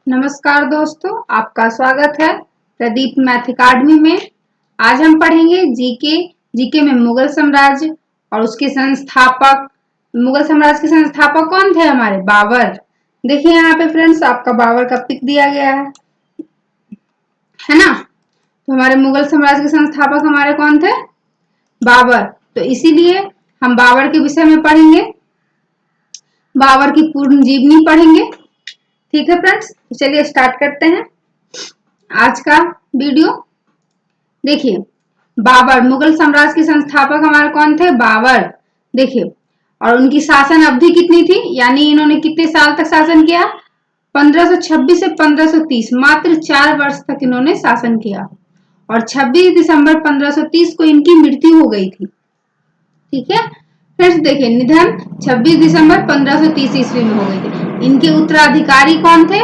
नमस्कार दोस्तों, आपका स्वागत है प्रदीप मैथ अकादमी में। आज हम पढ़ेंगे जीके में मुगल साम्राज्य और उसके संस्थापक। मुगल साम्राज्य के संस्थापक कौन थे? हमारे बाबर। देखिए यहाँ पे फ्रेंड्स, आपका बाबर का पिक दिया गया है ना। तो हमारे मुगल साम्राज्य के संस्थापक हमारे कौन थे? बाबर। तो इसीलिए हम बाबर के विषय में पढ़ेंगे, बाबर की पूर्ण जीवनी पढ़ेंगे। ठीक है फ्रेंड्स, तो चलिए स्टार्ट करते हैं आज का वीडियो। देखिए, बाबर मुगल साम्राज्य के संस्थापक हमारे कौन थे? बाबर। देखिए, और उनकी शासन अवधि कितनी थी, यानी इन्होंने कितने साल तक शासन किया? 1526 से 1530, मात्र 4 वर्ष तक इन्होंने शासन किया। और 26 दिसंबर 1530 को इनकी मृत्यु हो गई थी। ठीक है फ्रेंड्स, देखिए निधन 26 दिसंबर 1530 ईस्वी में हो गई थी। इनके उत्तराधिकारी कौन थे?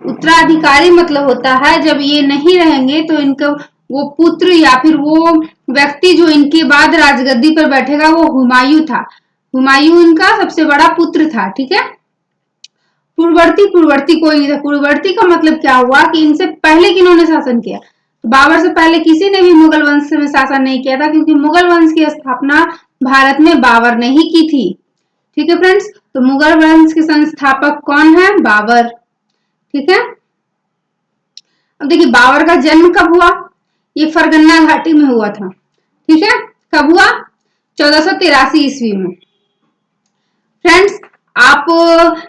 उत्तराधिकारी मतलब होता है जब ये नहीं रहेंगे तो इनका वो पुत्र या फिर वो व्यक्ति जो इनके बाद राजगद्दी पर बैठेगा वो हुमायूं था। हुमायूं इनका सबसे बड़ा पुत्र था। ठीक है, पूर्ववर्ती कोई नहीं था। पूर्ववर्ती का मतलब क्या हुआ कि इनसे पहले किन्होंने शासन किया? तो बाबर से पहले किसी ने भी मुगल वंश में शासन नहीं किया था, क्योंकि मुगल वंश की स्थापना भारत में बाबर ने ही की थी। ठीक है फ्रेंड्स, तो मुगल वंश के संस्थापक कौन है? बाबर। ठीक है, अब देखिए बाबर का जन्म कब हुआ? ये फरगन्ना घाटी में हुआ था। ठीक है, कब हुआ? 1483 ईस्वी में। फ्रेंड्स, आप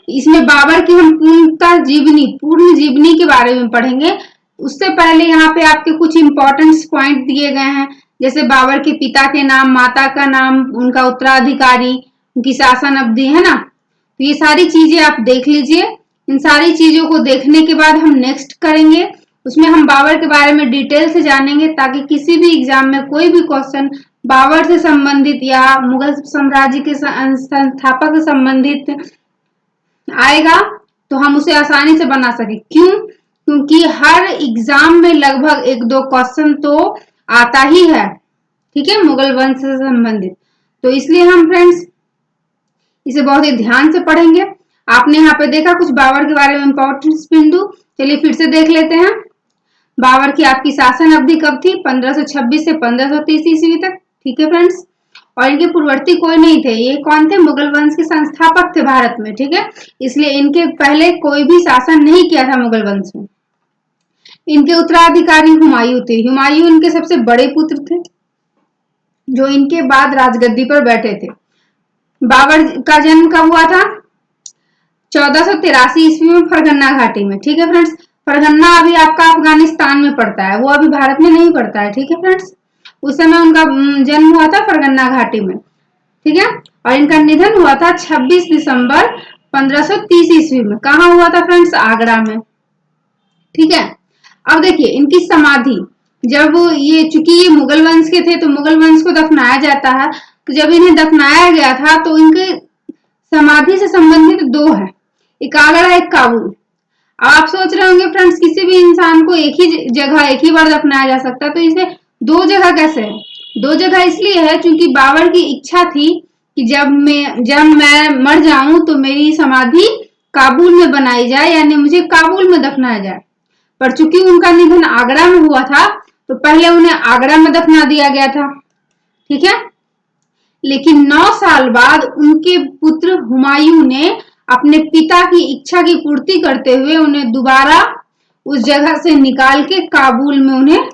इसमें बाबर की हम पूर्ण जीवनी के बारे में पढ़ेंगे। उससे पहले यहाँ पे आपके कुछ इंपॉर्टेंट पॉइंट दिए गए हैं, जैसे बाबर के पिता के नाम, माता का नाम, उनका उत्तराधिकारी, उनकी शासन अवधि, है ना। तो ये सारी चीजें आप देख लीजिए। इन सारी चीजों को देखने के बाद हम नेक्स्ट करेंगे, उसमें हम बाबर के बारे में डिटेल से जानेंगे, ताकि किसी भी एग्जाम में कोई भी क्वेश्चन बाबर से संबंधित या मुगल साम्राज्य के संस्थापक से संबंधित आएगा तो हम उसे आसानी से बना सके। क्यों? क्योंकि हर एग्जाम में लगभग 1-2 क्वेश्चन तो आता ही है, ठीक है, मुगल वंश से संबंधित। तो इसलिए हम फ्रेंड्स इसे बहुत ही ध्यान से पढ़ेंगे। आपने यहाँ पे देखा कुछ बाबर के बारे में इंपॉर्टेंट बिंदु, चलिए फिर से देख लेते हैं। बाबर की आपकी शासन अवधि कब थी? 1526 से 1530 ईस्वी तक। ठीक है फ्रेंड्स, और इनके पूर्ववर्ती कोई नहीं थे। ये कौन थे? मुगल वंश के संस्थापक थे भारत में। ठीक है, इसलिए इनके पहले कोई भी शासन नहीं किया था मुगल वंश में। इनके उत्तराधिकारी हुमायूं थे। हुमायूं इनके सबसे बड़े पुत्र थे, जो इनके बाद राजगद्दी पर बैठे थे। बाबर का जन्म कब हुआ था? 1483 ईस्वी में फरगन्ना घाटी में। ठीक है फ्रेंड्स, फरगन्ना अभी आपका अफगानिस्तान में पड़ता है, वो अभी भारत में नहीं पड़ता है। ठीक है फ्रेंड्स, उस समय उनका जन्म हुआ था फरगन्ना घाटी में। ठीक है, और इनका निधन हुआ था 26 दिसंबर 1530 ईस्वी में। कहाँ हुआ था फ्रेंड्स? आगरा में। ठीक है, अब देखिए इनकी समाधि, जब ये चूंकि ये मुगल वंश के थे तो मुगल वंश को दफनाया जाता है, तो जब इन्हें दफनाया गया था तो इनके समाधि से संबंधित 2 है, एक आगरा एक काबुल। अब आप सोच रहे होंगे फ्रेंड्स, किसी भी इंसान को एक ही जगह एक ही बार दफनाया जा सकता है, तो इसे 2 जगह कैसे है? 2 जगह इसलिए है क्योंकि बाबर की इच्छा थी कि जब मैं मर जाऊं तो मेरी समाधि काबुल में बनाई जाए, यानी मुझे काबुल में दफनाया जाए। पर चूंकि उनका निधन आगरा में हुआ था तो पहले उन्हें आगरा में दफना दिया गया था। ठीक है, लेकिन 9 साल बाद उनके पुत्र हुमायूं ने अपने पिता की इच्छा की पूर्ति करते हुए उन्हें दोबारा उस जगह से निकाल के काबुल में उन्हें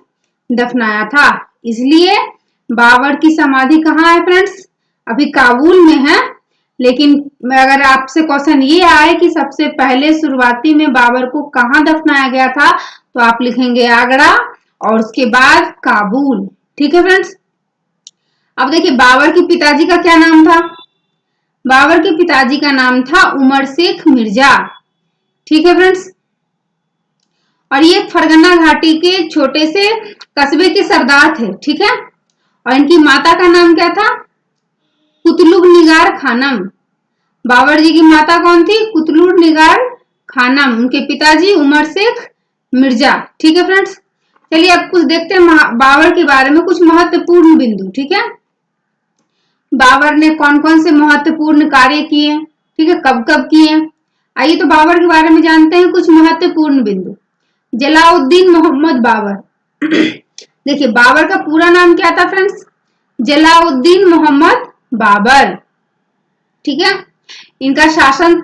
दफनाया था। इसलिए बाबर की समाधि कहाँ है फ्रेंड्स? अभी काबुल में है। लेकिन अगर आपसे क्वेश्चन ये आए कि सबसे पहले शुरुआती में बाबर को कहाँ दफनाया गया था, तो आप लिखेंगे आगरा और उसके बाद काबुल। ठीक है फ्रेंड्स, अब देखिए बाबर के पिताजी का क्या नाम था? बाबर के पिताजी का नाम था उमर शेख मिर्जा। ठीक है फ्रेंड्स, और ये फरगना घाटी के छोटे से कस्बे के सरदार थे। ठीक है, और इनकी माता का नाम क्या था? कुतलुब निगार खानम। बाबर जी की माता कौन थी? कुतलुब निगार खानम। उनके पिताजी उमर शेख मिर्जा। ठीक है फ्रेंड्स, चलिए अब कुछ देखते हैं बाबर के बारे में कुछ महत्वपूर्ण बिंदु। ठीक है, बाबर ने कौन कौन से महत्वपूर्ण कार्य किए? ठीक है, कब कब किए? आइए तो बाबर के बारे में जानते हैं कुछ महत्वपूर्ण बिंदु। जलाउद्दीन मोहम्मद बाबर देखिए बाबर का पूरा नाम क्या था फ्रेंड्स? जलाउद्दीन मोहम्मद बाबर। ठीक है, इनका शासन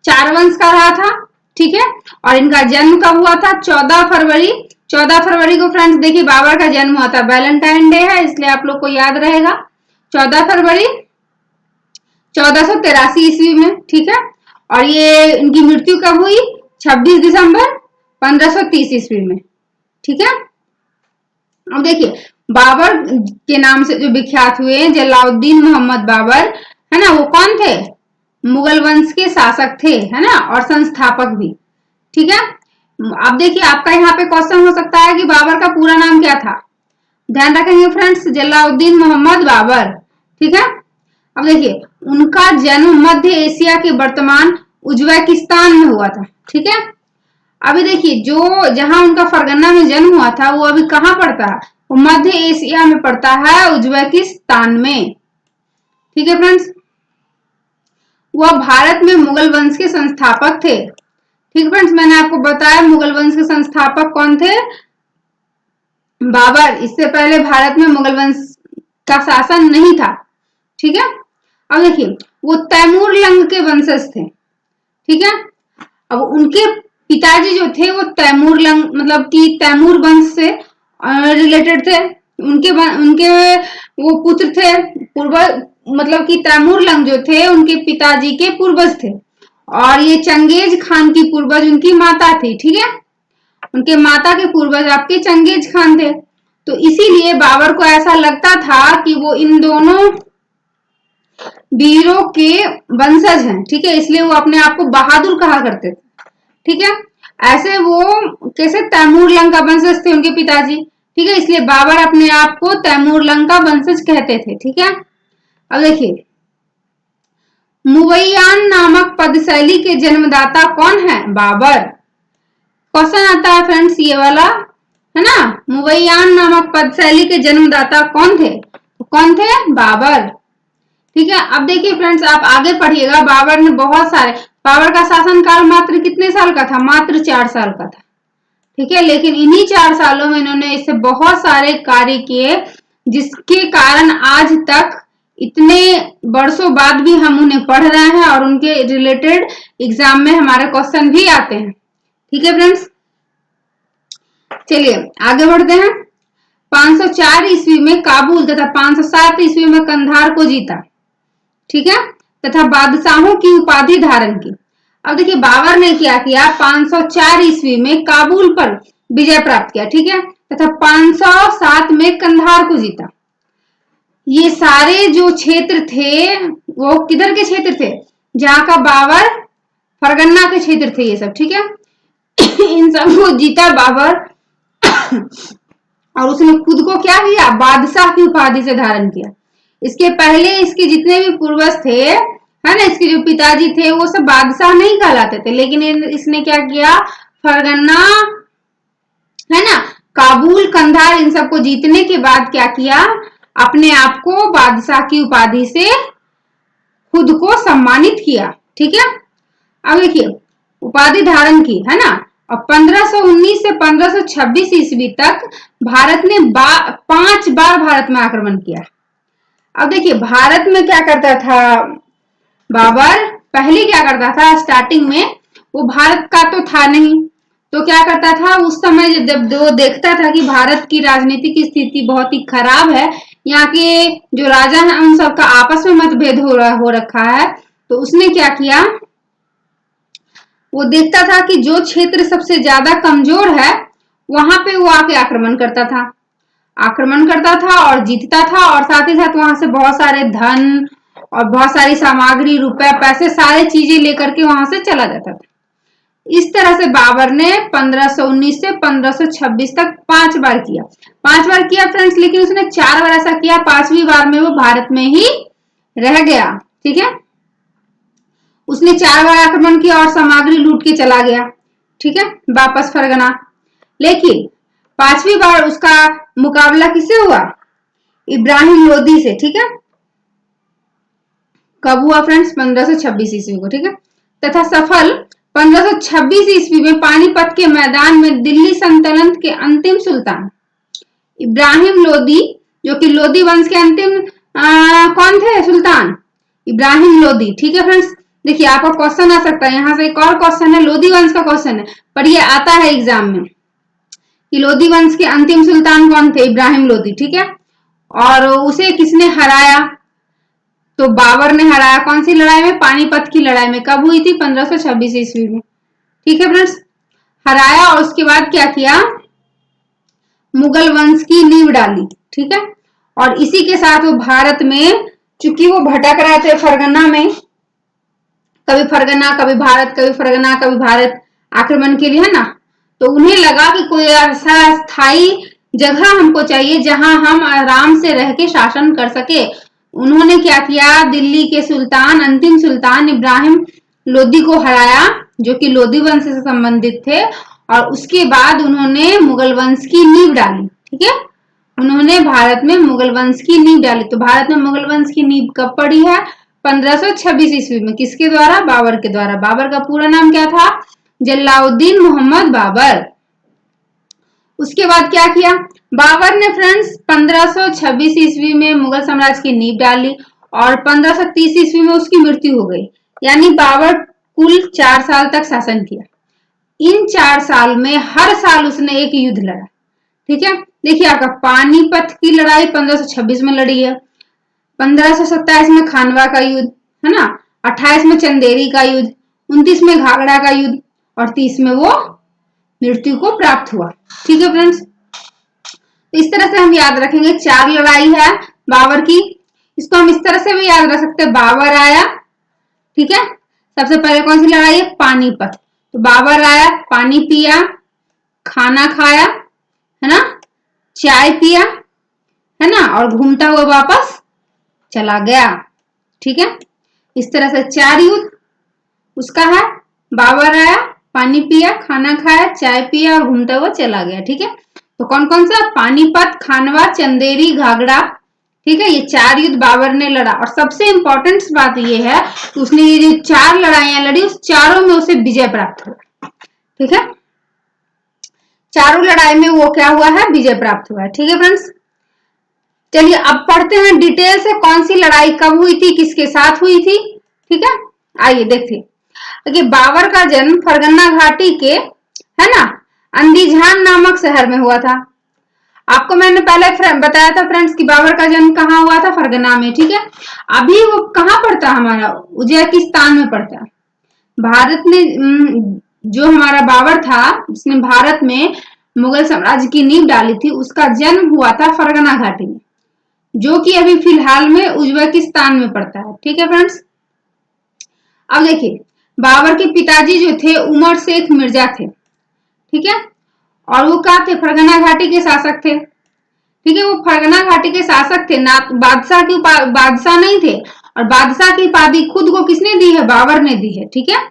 4 वंश का रहा था। ठीक है, और इनका जन्म कब हुआ था? 14 फरवरी। 14 फरवरी को फ्रेंड्स देखिए बाबर का जन्म हुआ था। वैलेंटाइन डे है इसलिए आप लोग को याद रहेगा 14 फरवरी 1483 ईस्वी में। ठीक है, और ये इनकी मृत्यु कब हुई? 26 दिसंबर 1530 ईस्वी में। ठीक है, अब देखिए बाबर के नाम से जो विख्यात हुए जलाउद्दीन मोहम्मद बाबर है ना, वो कौन थे? मुगल वंश के शासक थे, है ना, और संस्थापक भी। ठीक है, अब देखिए आपका यहाँ पे क्वेश्चन हो सकता है कि बाबर का पूरा नाम क्या था? ध्यान रखेंगे फ्रेंड्स, जलाउद्दीन मोहम्मद बाबर। ठीक है, अब देखिए उनका जन्म मध्य एशिया के वर्तमान उज्बेकिस्तान में हुआ था। ठीक है, अभी देखिए जो जहां उनका फरगना में जन्म हुआ था वो अभी कहाँ पड़ता है? वो मध्य एशिया में पड़ता है, उज्बेकिस्तान में। ठीक है फ्रेंड्स, वह भारत में मुगल वंश के संस्थापक थे। ठीक फ्रेंड्स, मैंने आपको बताया मुगल वंश के संस्थापक कौन थे? बाबर। इससे पहले भारत में मुगल वंश का शासन नहीं था। ठीक है, अब देखिए वो तैमूर लंग के वंशज थे। ठीक है, अब उनके पिताजी जो थे वो तैमूर लंग मतलब कि तैमूर वंश से रिलेटेड थे। उनके वो पुत्र थे पूर्वज, मतलब कि तैमूर लंग जो थे उनके पिताजी के पूर्वज थे, और ये चंगेज खान की पूर्वज उनकी माता थी। ठीक है, उनके माता के पूर्वज आपके चंगेज खान थे। तो इसीलिए बाबर को ऐसा लगता था कि वो इन दोनों वीरों के वंशज हैं। ठीक है, इसलिए वो अपने आप को बहादुर कहा करते थे। ठीक है, ऐसे वो कैसे तैमूर लंग का वंशज थे उनके पिताजी। ठीक है, इसलिए बाबर अपने आप को तैमूर लंग का वंशज कहते थे। ठीक है, अब देखिए मुवैयान नामक पदशैली के जन्मदाता कौन है? बाबर। क्वेश्चन आता है फ्रेंड्स ये वाला, है ना, मुवैयान नामक पदशैली के जन्मदाता कौन थे? तो कौन थे? बाबर। ठीक है, अब देखिए फ्रेंड्स आप आगे पढ़िएगा, बाबर ने बहुत सारे, बाबर का शासनकाल मात्र कितने साल का था? मात्र 4 साल का था। ठीक है, लेकिन इन्हीं 4 सालों में इन्होंने इससे बहुत सारे कार्य किए जिसके कारण आज तक इतने वर्षों बाद भी हम उन्हें पढ़ रहे हैं और उनके रिलेटेड एग्जाम में हमारे क्वेश्चन भी आते हैं। ठीक है फ्रेंड्स, चलिए आगे बढ़ते हैं। 504 ईस्वी में काबुल तथा 507 ईस्वी में कंधार को जीता। ठीक है, तथा बादशाहों की उपाधि धारण की। अब देखिए बाबर ने क्या किया? 504 ईस्वी में काबुल पर विजय प्राप्त किया। ठीक है, तथा 507 में कंधार को जीता। ये सारे जो क्षेत्र थे वो किधर के क्षेत्र थे? जहां का बाबर फरगना के क्षेत्र थे ये सब। ठीक है, इन सबको जीता बाबर और उसने खुद को क्या किया? बादशाह की उपाधि से धारण किया। इसके पहले इसके जितने भी पूर्वज थे, है ना, इसके जो पिताजी थे वो सब बादशाह नहीं कहलाते थे, लेकिन इसने क्या किया? फरगना, है ना, काबुल, कंधार, इन सबको जीतने के बाद क्या किया? अपने आप को बादशाह की उपाधि से खुद को सम्मानित किया। ठीक है, अब देखिए उपाधि धारण की, है ना, और 1519 से 1526 ईस्वी तक भारत ने 5 बार भारत में आक्रमण किया। अब देखिए भारत में क्या करता था बाबर? पहले क्या करता था? स्टार्टिंग में वो भारत का तो था नहीं, तो क्या करता था उस समय जब वो देखता था कि भारत की राजनीतिक स्थिति बहुत ही खराब है, यहाँ के जो राजा हैं उन सबका आपस में मतभेद हो रखा है, तो उसने क्या किया? वो देखता था कि जो क्षेत्र सबसे ज्यादा कमजोर है वहां पे वो आके आक्रमण करता था और जीतता था, और साथ ही साथ वहां से बहुत सारे धन और बहुत सारी सामग्री, रुपए, पैसे, सारे चीजें लेकर के वहां से चला जाता था। इस तरह से बाबर ने 1519 से 1526 तक 5 बार किया फ्रेंड्स, लेकिन उसने 4 बार ऐसा किया, 5वीं बार में वो भारत में ही रह गया। ठीक है, उसने 4 बार आक्रमण किया और सामग्री लूट के चला गया। ठीक है, वापस फरगना, लेकिन 5वीं बार उसका मुकाबला किससे हुआ? इब्राहिम लोदी से। ठीक है, कब हुआ फ्रेंड्स? 1526 ईस्वी को, ठीक है। तथा सफल 1526 ईस्वी में पानीपत के मैदान में दिल्ली सल्तनत के अंतिम सुल्तान इब्राहिम लोदी, जो कि लोदी वंश के अंतिम कौन थे सुल्तान? इब्राहिम लोदी, ठीक है फ्रेंड्स। देखिए आपका क्वेश्चन आ सकता है, यहाँ से एक और क्वेश्चन है, लोदी वंश का क्वेश्चन है, पर ये आता है एग्जाम में कि लोदी वंश के अंतिम सुल्तान कौन थे? इब्राहिम लोदी, ठीक है। और उसे किसने हराया? तो बाबर ने हराया। कौन सी लड़ाई में? पानीपत की लड़ाई में। कब हुई थी? 1526 ईस्वी में, ठीक है फ्रेंड्स। हराया और उसके बाद क्या किया? मुगल वंश की नींव डाली, ठीक है। और इसी के साथ वो भारत में, चूंकि वो भटक रहे थे फरगना में, कभी फरगना कभी भारत, कभी फरगना कभी भारत, आक्रमण के लिए, है ना। तो उन्हें लगा कि कोई ऐसा स्थायी जगह हमको चाहिए जहां हम आराम से रह के शासन कर सके। उन्होंने क्या किया? दिल्ली के सुल्तान, अंतिम सुल्तान इब्राहिम लोदी को हराया, जो कि लोदी वंश से संबंधित थे। और उसके बाद उन्होंने मुगल वंश की नींव डाली, ठीक है। उन्होंने भारत में मुगल वंश की नींव डाली। तो भारत में मुगल वंश की नींव कब पड़ी है? 1526 ईस्वी में। किसके द्वारा? बाबर के द्वारा। बाबर का पूरा नाम क्या था? जलालुद्दीन मोहम्मद बाबर। उसके बाद क्या किया बाबर ने फ्रेंड्स? 1526 ईस्वी में मुगल साम्राज्य की नींव डाली और 1530 ईस्वी में उसकी मृत्यु हो गई। यानी बाबर कुल 4 साल तक शासन किया। इन 4 साल में हर साल उसने एक युद्ध लड़ा, ठीक है। देखिए आपका पानीपत की लड़ाई 1526 में लड़ी है, 1527 में खानवा का युद्ध, है ना, 28 में चंदेरी का युद्ध, 29 में घाघरा का युद्ध और 30 में वो मृत्यु को प्राप्त हुआ, ठीक है फ्रेंड्स। तो इस तरह से हम याद रखेंगे 4 लड़ाई है बाबर की। इसको हम इस तरह से भी याद रख सकते हैं, बाबर आया, ठीक है। सबसे पहले कौन सी लड़ाई है? पानीपत। तो बाबर आया, पानी पिया, खाना खाया, है ना, चाय पिया, है ना, और घूमता हुआ वापस चला गया, ठीक है। इस तरह से 4 युद्ध उसका है। बाबर आया, पानी पिया, खाना खाया, चाय पिया और घूमता हुआ चला गया, ठीक है। तो कौन कौन सा? पानीपत, खानवा, चंदेरी, घाघरा, ठीक है। ये 4 युद्ध बाबर ने लड़ा। और सबसे इंपॉर्टेंट बात ये है कि उसने ये जो 4 लड़ाइयां लड़ी, उस चारों में उसे विजय प्राप्त हुआ, ठीक है। चारों लड़ाई में वो क्या हुआ है? विजय प्राप्त हुआ है, ठीक है फ्रेंड्स। चलिए अब पढ़ते हैं डिटेल से कौन सी लड़ाई कब हुई थी, किसके साथ हुई थी, ठीक है। आइए देखिए। देखिए बाबर का जन्म फरगना घाटी के, है ना, अंदीजान नामक शहर में हुआ था। आपको मैंने पहले बताया था फ्रेंड्स कि बाबर का जन्म कहाँ हुआ था? फरगना में, ठीक है। अभी वो कहाँ पड़ता है? हमारा उज्बेकिस्तान में पड़ता है। भारत में जो हमारा बाबर था, उसने भारत में मुगल साम्राज्य की नींव डाली थी, उसका जन्म हुआ था फरगना घाटी में, जो कि अभी फिलहाल में उज्बेकिस्तान में पड़ता है, ठीक है फ्रेंड्स। अब देखिए बाबर के पिताजी जो थे उमर शेख मिर्जा थे, ठीक है। और वो क्या थे? फरगना घाटी के शासक थे, ठीक है। वो फरगना घाटी के शासक थे, ना बादशाह की बादशाह नहीं थे। और बादशाह की उपाधि खुद को किसने दी है? बाबर ने दी है, ठीक है।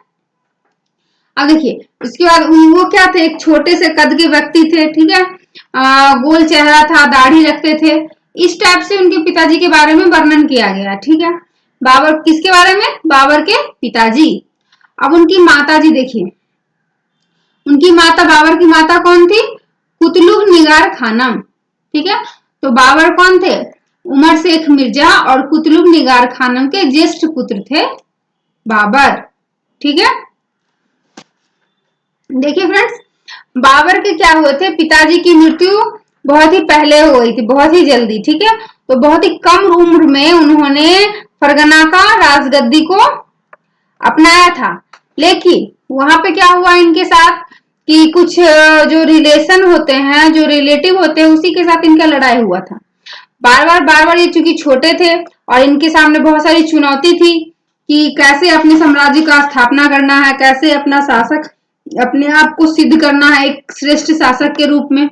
अब देखिए उसके बाद वो क्या थे? एक छोटे से कद के व्यक्ति थे, ठीक है। गोल चेहरा था, दाढ़ी रखते थे, इस टाइप से उनके पिताजी के बारे में वर्णन किया गया, ठीक है। बाबर किसके बारे में? बाबर के पिताजी। अब उनकी माता जी देखिए, उनकी माता, बाबर की माता कौन थी? कुतलुब निगार खानम, ठीक है। तो बाबर कौन थे? उमर शेख मिर्जा और कुतलुब निगार खानम के ज्येष्ठ पुत्र थे बाबर, ठीक है। देखिए फ्रेंड्स बाबर के क्या हुए थे? पिताजी की मृत्यु बहुत ही पहले हो गई थी, बहुत ही जल्दी, ठीक है। तो बहुत ही कम उम्र में उन्होंने फरगना का राजगद्दी को अपनाया था। लेकिन वहां पे क्या हुआ इनके साथ कि कुछ जो रिलेशन होते हैं, जो रिलेटिव होते हैं, उसी के साथ इनका लड़ाई हुआ था। बार बार ये चूंकि छोटे थे और इनके सामने बहुत सारी चुनौती थी कि कैसे अपने साम्राज्य का स्थापना करना है, कैसे अपना शासक, अपने आप को सिद्ध करना है एक श्रेष्ठ शासक के रूप में।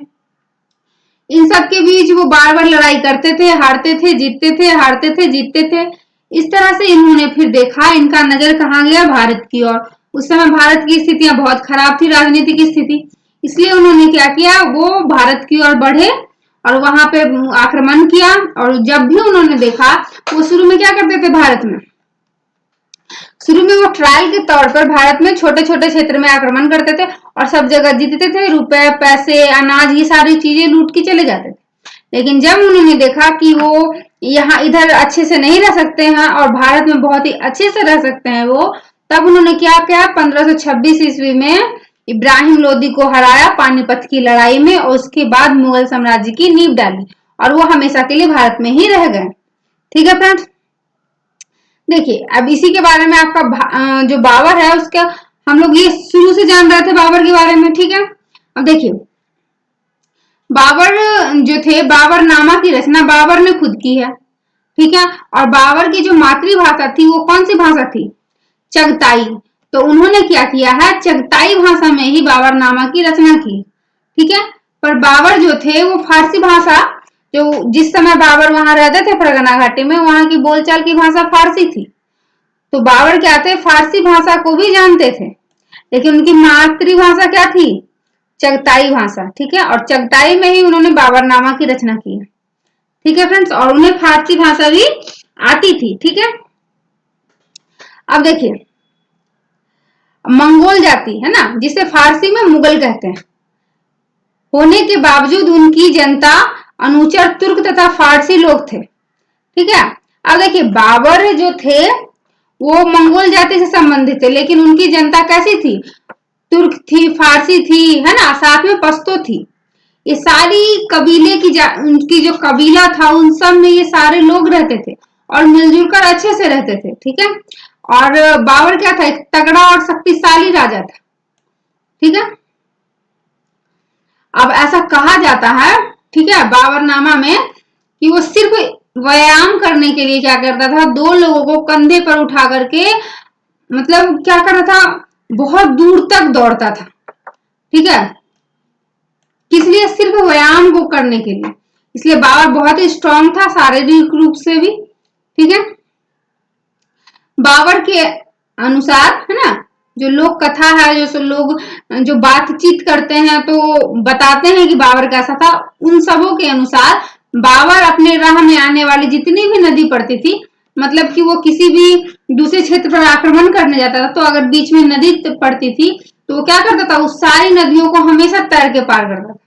इन सब के बीच वो बार बार लड़ाई करते थे, हारते थे, जीतते थे, हारते थे, जीतते थे। इस तरह से इन्होंने फिर देखा, इनका नजर कहाँ गया? भारत की ओर। उस समय भारत की स्थितियां बहुत खराब थी, राजनीतिक स्थिति, इसलिए उन्होंने क्या किया? वो भारत की ओर बढ़े और वहां पे आक्रमण किया। और जब भी उन्होंने देखा, वो शुरू में क्या करते थे? भारत में शुरू में वो ट्रायल के तौर पर भारत में छोटे छोटे क्षेत्र में आक्रमण करते थे और सब जगह जीतते थे, रुपए पैसे अनाज ये सारी चीजें लूट के चले जाते थे। लेकिन जब उन्होंने देखा कि वो यहाँ इधर अच्छे से नहीं रह सकते हैं और भारत में बहुत ही अच्छे से रह सकते हैं वो, तब उन्होंने क्या किया, 1526 ईस्वी में इब्राहिम लोदी को हराया पानीपत की लड़ाई में और उसके बाद मुगल साम्राज्य की नींव डाली और वो हमेशा के लिए भारत में ही रह गए। ठीक है फ्रेंड्स, देखिए अब इसी के बारे में आपका जो बाबर है उसका हम लोग ये शुरू से जान रहे थे बाबर के बारे में। ठीक है, अब देखिए बाबर जो थे, बाबरनामा की रचना बाबर ने खुद की है। ठीक है, और बाबर की जो मातृभाषा थी वो कौन सी भाषा थी, चगताई। तो उन्होंने क्या किया है, चगताई भाषा में ही बाबरनामा की रचना की। ठीक है, पर बाबर जो थे वो फारसी भाषा, जो जिस समय बाबर वहां रहते थे फरगना घाटी में, वहां की बोलचाल की भाषा फारसी थी। तो बाबर क्या थे, फारसी भाषा को भी जानते थे, लेकिन उनकी मातृभाषा क्या थी, चगताई भाषा। ठीक है, और चगताई में ही उन्होंने बाबरनामा की रचना की है। ठीक है फ्रेंड्स, और उन्हें फारसी भाषा भी आती थी। ठीक है, अब देखिए मंगोल जाति है ना, जिसे फारसी में मुगल कहते हैं, होने के बावजूद उनकी जनता अनुचर तुर्क तथा फारसी लोग थे। ठीक है, अब देखिए बाबर जो थे वो मंगोल जाति से संबंधित थे, लेकिन उनकी जनता कैसी थी, तुर्क थी, फारसी थी, है ना, साथ में पश्तो थी। ये सारी कबीले की उनकी जो कबीला था उन सब में ये सारे लोग रहते थे और मिलजुल कर अच्छे से रहते थे। ठीक है, और बाबर क्या था, एक तगड़ा और शक्तिशाली राजा था। ठीक है, अब ऐसा कहा जाता है, ठीक है, बाबरनामा में कि वो सिर्फ व्यायाम करने के लिए क्या करता था, दो लोगों को कंधे पर उठा करके मतलब क्या करता था, बहुत दूर तक दौड़ता था। ठीक है, किस लिए, सिर्फ व्यायाम को करने के लिए, इसलिए बाबर बहुत ही स्ट्रांग था शारीरिक रूप से भी। ठीक है, बाबर के अनुसार है ना, जो लोक कथा है, जो सब लोग जो बातचीत करते हैं तो बताते हैं कि बाबर कैसा था, उन सबों के अनुसार बाबर अपने राह में आने वाली जितनी भी नदी पड़ती थी, मतलब कि वो किसी भी दूसरे क्षेत्र पर आक्रमण करने जाता था, तो अगर बीच में नदी पड़ती थी तो वो क्या करता था, उस सारी नदियों को हमेशा तैर के पार करता था।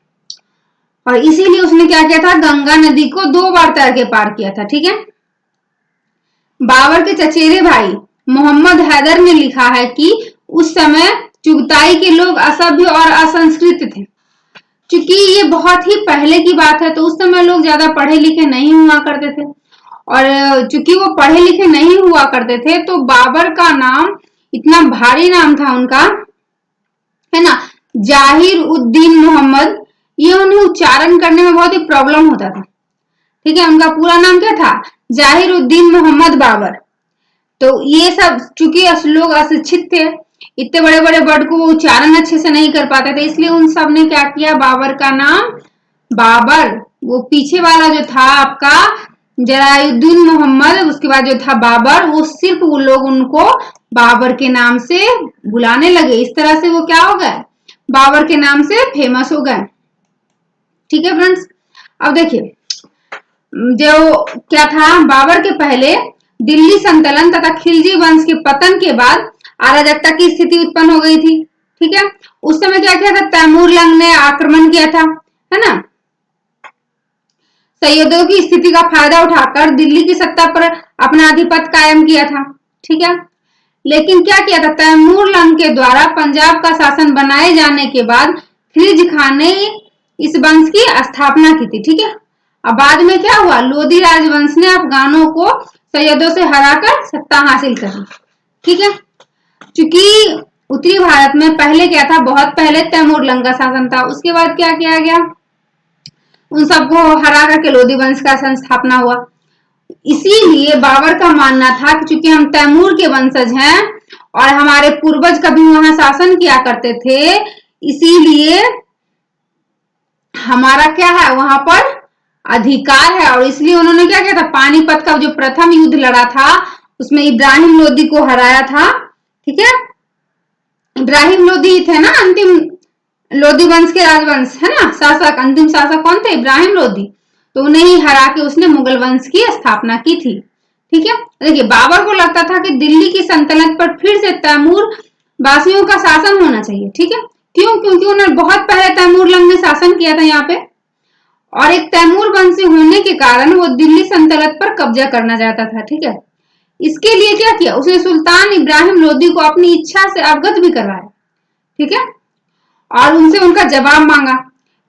और इसीलिए उसने क्या किया था, गंगा नदी को 2 बार तैर के पार किया था। ठीक है, बाबर के चचेरे भाई मोहम्मद हैदर ने लिखा है कि उस समय चुगताई के लोग असभ्य और असंस्कृत थे। क्योंकि ये बहुत ही पहले की बात है, तो उस समय लोग ज्यादा पढ़े लिखे नहीं हुआ करते थे, और चूंकि वो पढ़े लिखे नहीं हुआ करते थे तो बाबर का नाम इतना भारी नाम था उनका, है ना, जाहिर उद्दीन मोहम्मद, ये उन्हें उच्चारण करने में बहुत ही प्रॉब्लम होता था। ठीक है, उनका पूरा नाम क्या था, जाहिर उद्दीन मोहम्मद बाबर। तो ये सब चूंकि लोग अशिक्षित थे, इतने बड़े बड़े वर्ड को वो उच्चारण अच्छे से नहीं कर पाते थे, इसलिए उन सब ने क्या किया, बाबर का नाम बाबर, वो पीछे वाला जो था आपका जलालुद्दीन मोहम्मद, उसके बाद जो था बाबर, वो सिर्फ वो लोग उनको बाबर के नाम से बुलाने लगे। इस तरह से वो क्या हो गए, बाबर के नाम से फेमस हो गए। ठीक है फ्रेंड्स, अब देखिए जो क्या था, बाबर के पहले दिल्ली संतलन तथा खिलजी वंश के पतन के बाद अराजकता की स्थिति उत्पन्न हो गई थी। ठीक है, उस समय क्या किया था, तैमूर लंग ने आक्रमण किया था, है ना, सैयदों की स्थिति का फायदा उठाकर दिल्ली की सत्ता पर अपना आधिपत्य कायम किया था। ठीक है, लेकिन क्या किया था, तैमूर लंग के द्वारा पंजाब का शासन बनाए जाने के बाद खिलजी खान ने इस वंश की स्थापना की थी। ठीक है, अब बाद में क्या हुआ, लोधी राजवंश ने अफगानों को सैयदों से हराकर सत्ता हासिल कर। ठीक है, क्योंकि उत्तरी भारत में पहले क्या था, बहुत पहले तैमूर लंग का शासन था, उसके बाद क्या किया गया, उन सबको हरा करके लोधी वंश का संस्थापना हुआ। इसीलिए बाबर का मानना था कि चूंकि हम तैमूर के वंशज हैं और हमारे पूर्वज कभी वहां शासन किया करते थे, इसीलिए हमारा क्या है, वहां पर अधिकार है। और इसलिए उन्होंने क्या किया था, पानीपत का जो प्रथम युद्ध लड़ा था उसमें इब्राहिम लोदी को हराया था। ठीक है, इब्राहिम लोदी थे ना अंतिम लोधी वंश के राजवंश, है ना, शासक, अंतिम शासक कौन थे, इब्राहिम लोदी। तो उन्हें ही हरा के उसने मुगल वंश की स्थापना की थी। ठीक है। देखिए बाबर को लगता था कि दिल्ली की सल्तनत पर फिर से तैमूर वासियों का शासन होना चाहिए। ठीक है, क्यों? क्योंकि उन्होंने बहुत पहले तैमूर लंग ने शासन किया था यहाँ पे, और एक तैमूर वंशी होने के कारण वो दिल्ली सल्तनत पर कब्जा करना चाहता था। ठीक है, इसके लिए क्या किया उसने, सुल्तान इब्राहिम लोदी को अपनी इच्छा से अवगत भी करवाया। ठीक है, और उनसे उनका जवाब मांगा,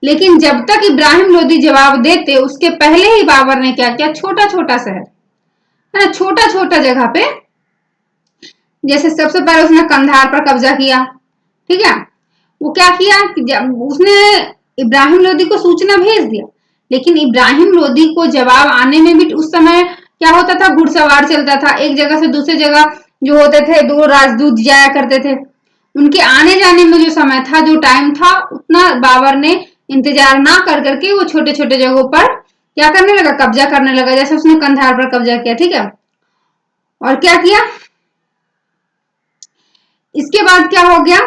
लेकिन जब तक इब्राहिम लोदी जवाब देते उसके पहले ही बाबर ने क्या किया, छोटा छोटा शहर है ना, छोटा छोटा जगह पे, जैसे सबसे पहले उसने कंधार पर कब्जा किया। ठीक है, वो क्या किया कि जब उसने इब्राहिम लोदी को सूचना भेज दिया, लेकिन इब्राहिम लोदी को जवाब आने में भी उस समय क्या होता था, घुड़सवार चलता था, एक जगह से दूसरी जगह जो होते थे 2 राजदूत जाया करते थे, उनके आने जाने में जो समय था, जो टाइम था, उतना बाबर ने इंतजार ना कर करके वो छोटे छोटे जगहों पर क्या करने लगा, कब्जा करने लगा, जैसे उसने कंधार पर कब्जा किया। ठीक है, और क्या किया, इसके बाद क्या हो गया,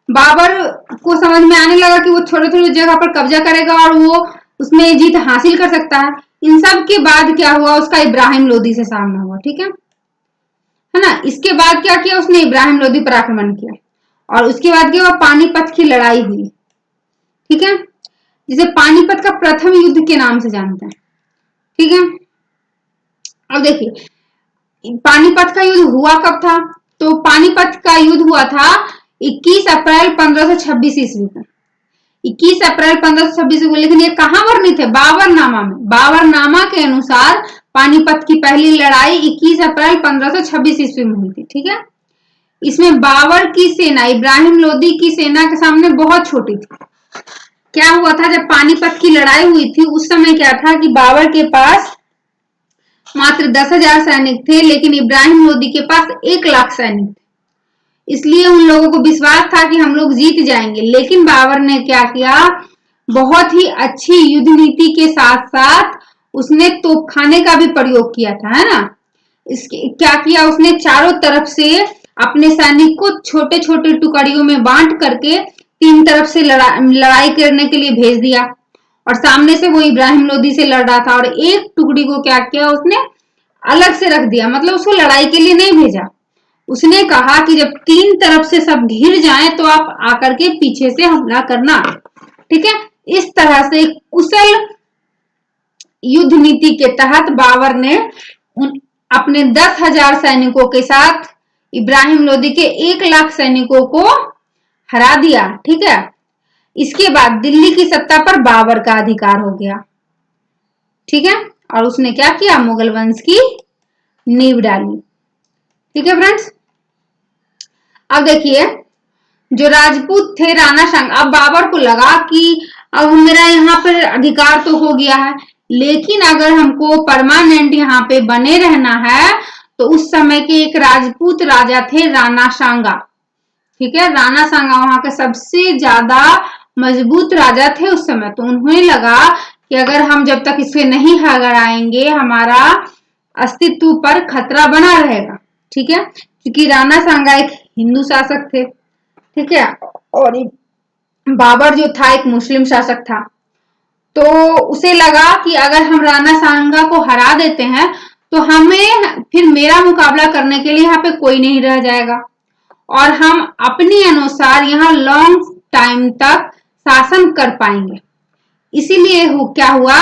बाबर को समझ में आने लगा कि वो छोटे छोटे जगह पर कब्जा करेगा और वो उसमें जीत हासिल कर सकता है। इन सब के बाद क्या हुआ, उसका इब्राहिम लोदी से सामना हुआ। ठीक है ना, इसके बाद क्या किया उसने, इब्राहिम लोदी पर आक्रमण किया, और उसके बाद क्या हुआ, पानीपत की लड़ाई हुई। ठीक है, जिसे पानीपत का प्रथम युद्ध के नाम से जानते हैं। ठीक है, अब देखिए पानीपत का युद्ध हुआ कब था, तो पानीपत का युद्ध हुआ था 21 अप्रैल 1526 ईस्वी को। 21 अप्रैल 1526 को, लेकिन ये कहां वर्णित है, बाबरनामा में। बाबरनामा के अनुसार पानीपत की पहली लड़ाई 21 अप्रैल 1526 ईस्वी में हुई थी। ठीक है, इसमें बाबर की सेना इब्राहिम लोदी की सेना के सामने बहुत छोटी थी। क्या हुआ था, जब पानीपत की लड़ाई हुई थी उस समय क्या था कि बाबर के पास मात्र 10,000 सैनिक थे, लेकिन इब्राहिम लोदी के पास 1 लाख सैनिक थे। इसलिए उन लोगों को विश्वास था कि हम लोग जीत जाएंगे, लेकिन बाबर ने क्या किया, बहुत ही अच्छी युद्ध नीति के साथ साथ उसने तोपखाने का भी प्रयोग किया था, है ना। इसके क्या किया उसने, चारों तरफ से अपने सैनिक को छोटे छोटे टुकड़ियों में बांट करके 3 तरफ से लड़ाई करने के लिए भेज दिया, और सामने से वो इब्राहिम लोदी से लड़ रहा था, और एक टुकड़ी को क्या किया उसने, अलग से रख दिया, मतलब उसको लड़ाई के लिए नहीं भेजा। उसने कहा कि जब 3 तरफ से सब घिर जाएं तो आप आकर के पीछे से हमला करना। ठीक है, इस तरह से कुशल युद्ध नीति के तहत बाबर ने अपने 10,000 सैनिकों के साथ इब्राहिम लोदी के 1 लाख सैनिकों को हरा दिया। ठीक है, इसके बाद दिल्ली की सत्ता पर बाबर का अधिकार हो गया। ठीक है, और उसने क्या किया, मुगल वंश की नींव डाली। ठीक है फ्रेंड्स, अब देखिए जो राजपूत थे राणा सांगा, अब बाबर को लगा कि अब मेरा यहाँ पर अधिकार तो हो गया है, लेकिन अगर हमको परमानेंट यहाँ पे बने रहना है तो उस समय के एक राजपूत राजा थे राणा सांगा। ठीक है, राणा सांगा वहां के सबसे ज्यादा मजबूत राजा थे उस समय। तो उन्हें लगा कि अगर हम जब तक इसे नहीं हराएंगे हमारा अस्तित्व पर खतरा बना रहेगा। ठीक है, क्योंकि राणा सांगा एक हिंदू शासक थे। ठीक है, और बाबर जो था एक मुस्लिम शासक था, तो उसे लगा कि अगर हम राणा सांगा को हरा देते हैं तो हमें फिर मेरा मुकाबला करने के लिए यहाँ पे कोई नहीं रह जाएगा, और हम अपने अनुसार यहाँ लॉन्ग टाइम तक शासन कर पाएंगे। इसीलिए क्या हुआ,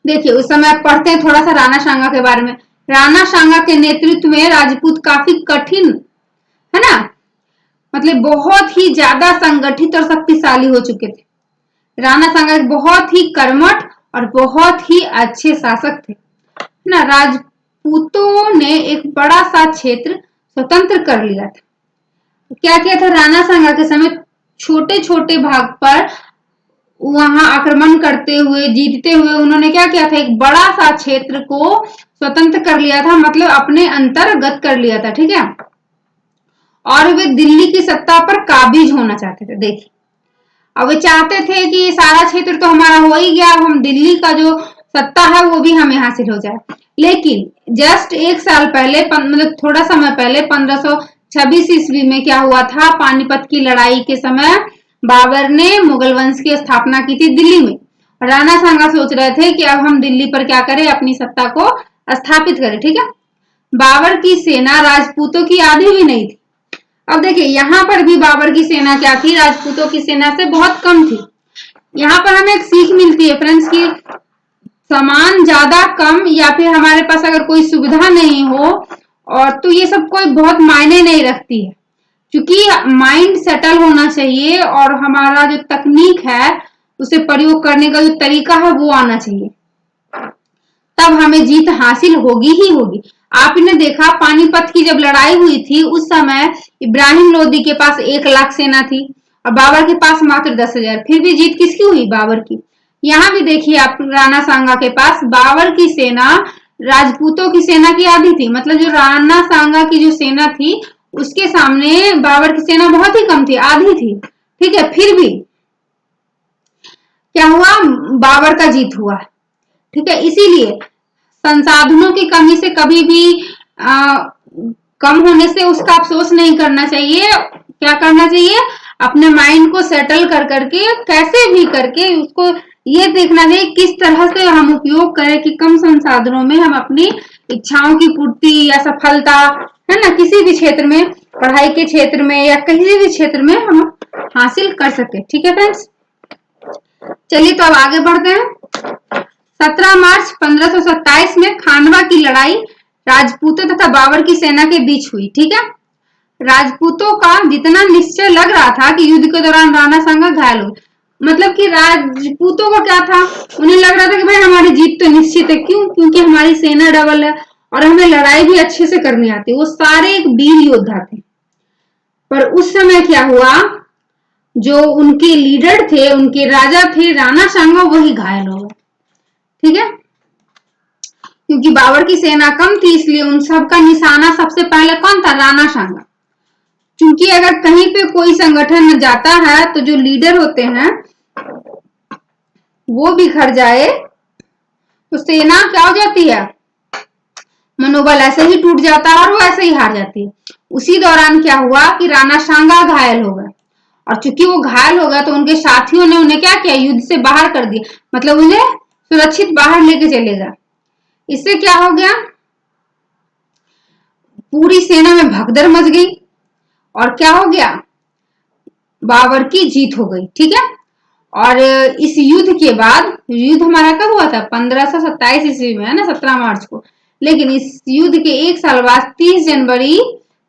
देखिए उस समय पढ़ते हैं थोड़ा सा राणा सांगा के बारे में। राणा सांगा के नेतृत्व में राजपूत काफी कठिन, है ना, मतलब बहुत ही ज्यादा संगठित और शक्तिशाली हो चुके थे। राणा सांगा एक बहुत ही कर्मठ और बहुत ही अच्छे शासक थे ना। राजपूतों ने एक बड़ा सा क्षेत्र स्वतंत्र कर लिया था। क्या किया था राणा सांगा के समय, छोटे छोटे भाग पर वहां आक्रमण करते हुए जीतते हुए उन्होंने क्या किया था, एक बड़ा सा क्षेत्र को स्वतंत्र कर लिया था, मतलब अपने अंतर्गत कर लिया था। ठीक है, और वे दिल्ली की सत्ता पर काबिज होना चाहते थे। देखिए अब वे चाहते थे कि सारा क्षेत्र तो हमारा हो ही गया, हम दिल्ली का जो सत्ता है वो भी हमें हासिल हो जाए। लेकिन जस्ट 1 साल पहले, मतलब थोड़ा समय पहले 1526 ईस्वी में क्या हुआ था, पानीपत की लड़ाई के समय बाबर ने मुगल वंश की स्थापना की थी दिल्ली में। राणा सांगा सोच रहे थे कि अब हम दिल्ली पर क्या करें, अपनी सत्ता को स्थापित करे। ठीक है, बाबर की सेना राजपूतों की आधी भी नहीं थी। अब देखिए यहाँ पर भी बाबर की सेना क्या थी, राजपूतों की सेना से बहुत कम थी। यहाँ पर हमें एक सीख मिलती है फ्रेंड्स की सामान ज्यादा कम या फिर हमारे पास अगर कोई सुविधा नहीं हो और तो ये सब कोई बहुत मायने नहीं रखती है, क्योंकि माइंड सेटल होना चाहिए और हमारा जो तकनीक है उसे प्रयोग करने का जो तरीका है वो आना चाहिए, तब हमें जीत हासिल होगी ही होगी। आपने देखा पानीपत की जब लड़ाई हुई थी उस समय इब्राहिम लोदी के पास 1 लाख सेना थी और बाबर के पास मात्र 10,000, फिर भी जीत किसकी हुई, बाबर की। यहाँ भी देखिए आप राणा सांगा के पास बाबर की सेना राजपूतों की सेना की आधी थी, मतलब जो राणा सांगा की जो सेना थी उसके सामने बाबर की सेना बहुत ही कम थी, आधी थी। ठीक है, फिर भी क्या हुआ, बाबर का जीत हुआ। ठीक है, इसीलिए संसाधनों की कमी से कभी भी कम होने से उसका अफसोस नहीं करना चाहिए। क्या करना चाहिए, अपने माइंड को सेटल कर करके कैसे भी करके उसको ये देखना चाहिए किस तरह से हम उपयोग करें कि कम संसाधनों में हम अपनी इच्छाओं की पूर्ति या सफलता, है ना, किसी भी क्षेत्र में, पढ़ाई के क्षेत्र में या किसी भी क्षेत्र में हम हासिल कर सके। ठीक है फ्रेंड्स, चलिए तो अब आगे बढ़ते हैं। 17 मार्च 1527 में खानवा की लड़ाई राजपूतों तथा बाबर की सेना के बीच हुई। ठीक है, राजपूतों का जितना निश्चय लग रहा था कि युद्ध के दौरान राणा सांगा घायल हो, मतलब कि राजपूतों का क्या था, उन्हें लग रहा था कि भाई हमारी जीत तो निश्चित है। क्यों, क्योंकि हमारी सेना डबल है और हमें लड़ाई भी अच्छे से करनी आती है। वो सारे एक वीर योद्धा थे। पर उस समय क्या हुआ, जो उनके लीडर थे, उनके राजा थे राणा सांगा, वही घायल हो गए। ठीक है, क्योंकि बाबर की सेना कम थी इसलिए उन सबका निशाना सबसे पहले कौन था, राणा सांगा। क्योंकि अगर कहीं पे कोई संगठन जाता है तो जो लीडर होते हैं वो बिखर जाए तो सेना क्या हो जाती है, मनोबल ऐसे ही टूट जाता है और वो ऐसे ही हार जाती है। उसी दौरान क्या हुआ कि राणा सांगा घायल हो गए और चूंकि वो घायल हो गया तो उनके साथियों ने उन्हें क्या किया, युद्ध से बाहर कर दिया, मतलब उन्हें सुरक्षित बाहर लेके चले गए। इससे क्या हो गया, पूरी सेना में भगदड़ मच गई और क्या हो गया, बाबर की जीत हो गई। ठीक है, और इस युद्ध के बाद, युद्ध हमारा कब हुआ था, 1527 ईस्वी में, है ना, 17 मार्च को। लेकिन इस युद्ध के 1 साल बाद 30 जनवरी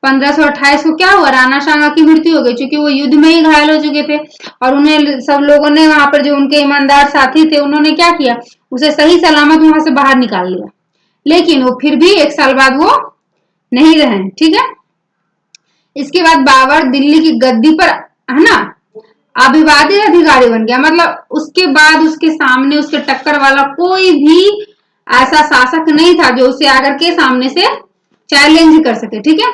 1528 को क्या हुआ, राणा सांगा की मृत्यु हो गई, क्योंकि वो युद्ध में ही घायल हो चुके थे और उन्हें सब लोगों ने, वहां पर जो उनके ईमानदार साथी थे, उन्होंने क्या किया, उसे सही सलामत वहां से बाहर निकाल लिया। लेकिन वो फिर भी 1 साल बाद वो नहीं रहे। ठीक है, इसके बाद बाबर दिल्ली की गद्दी पर, है ना, अविवादित अधिकारी बन गया। मतलब उसके बाद उसके सामने उसके टक्कर वाला कोई भी ऐसा शासक नहीं था जो उसे आकर के सामने से चैलेंज कर सके। ठीक है,